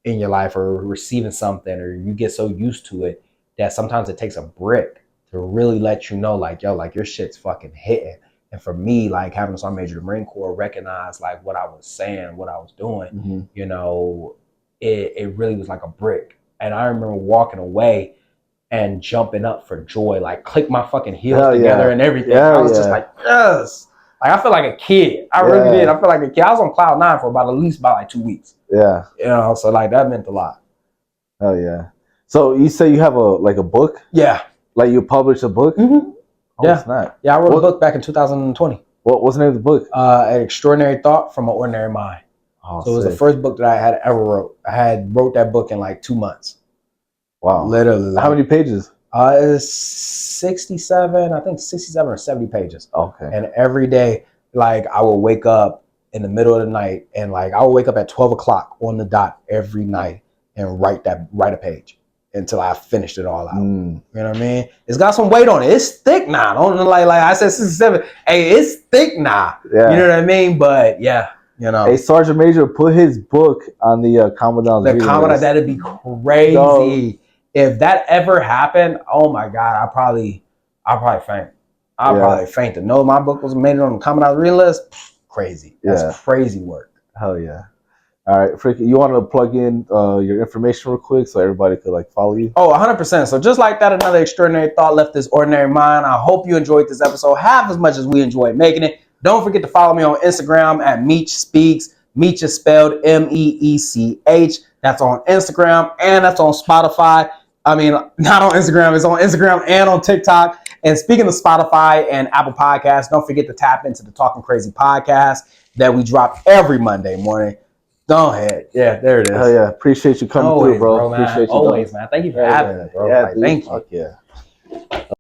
in your life or receiving something, or you get so used to it that sometimes it takes a brick to really let you know, like, yo, like your shit's fucking hitting. And for me, like having a Sergeant Major of the Marine Corps recognize like what I was saying, what I was doing, you know, it really was like a brick. And I remember walking away and jumping up for joy, like click my fucking heels together and everything. I was just like, yes. Like I feel like a kid. I really did. I feel like a kid. I was on cloud 9 for at least 2 weeks. Yeah. You know, so like that meant a lot. Oh yeah. So you say you have a book? Yeah. Like you published a book? Mm-hmm. Snap. Yeah, I wrote a book back in 2020. What's the name of the book? An Extraordinary Thought from an Ordinary Mind. Oh, so it was the first book that I had ever wrote. I had wrote that book in like 2 months. Wow. Literally. How many pages? It's 67, I think 67 or 70 pages. Okay. And every day, like I will wake up in the middle of the night and like I will wake up at 12 o'clock on the dot every night and write a page until I finished it all out. You know what I mean? It's got some weight on it. It's thick now. Don't like I said 67. Hey, it's thick now. Yeah. You know what I mean? But yeah. You know, a Sergeant Major put his book on the Commandant's reading list. That'd be crazy. No. If that ever happened, oh my God, I'll probably faint. I'll probably faint. To know my book was made on the Commandant's reading list, crazy. That's crazy work. Hell yeah. All right, freaking. You want to plug in your information real quick so everybody could like follow you? Oh, 100%. So just like that, another extraordinary thought left this ordinary mind. I hope you enjoyed this episode half as much as we enjoyed making it. Don't forget to follow me on Instagram at Meech Speaks. Meech is spelled Meech. That's on Instagram and that's on Spotify. I mean, not on Instagram. It's on Instagram and on TikTok. And speaking of Spotify and Apple Podcasts, don't forget to tap into the Talking Crazy podcast that we drop every Monday morning. Go ahead. Yeah, there it is. Hell yeah. Appreciate you coming through, bro. Man. Appreciate you. Always, man. Thank you for having me, bro. Yeah, like, thank you. Fuck yeah.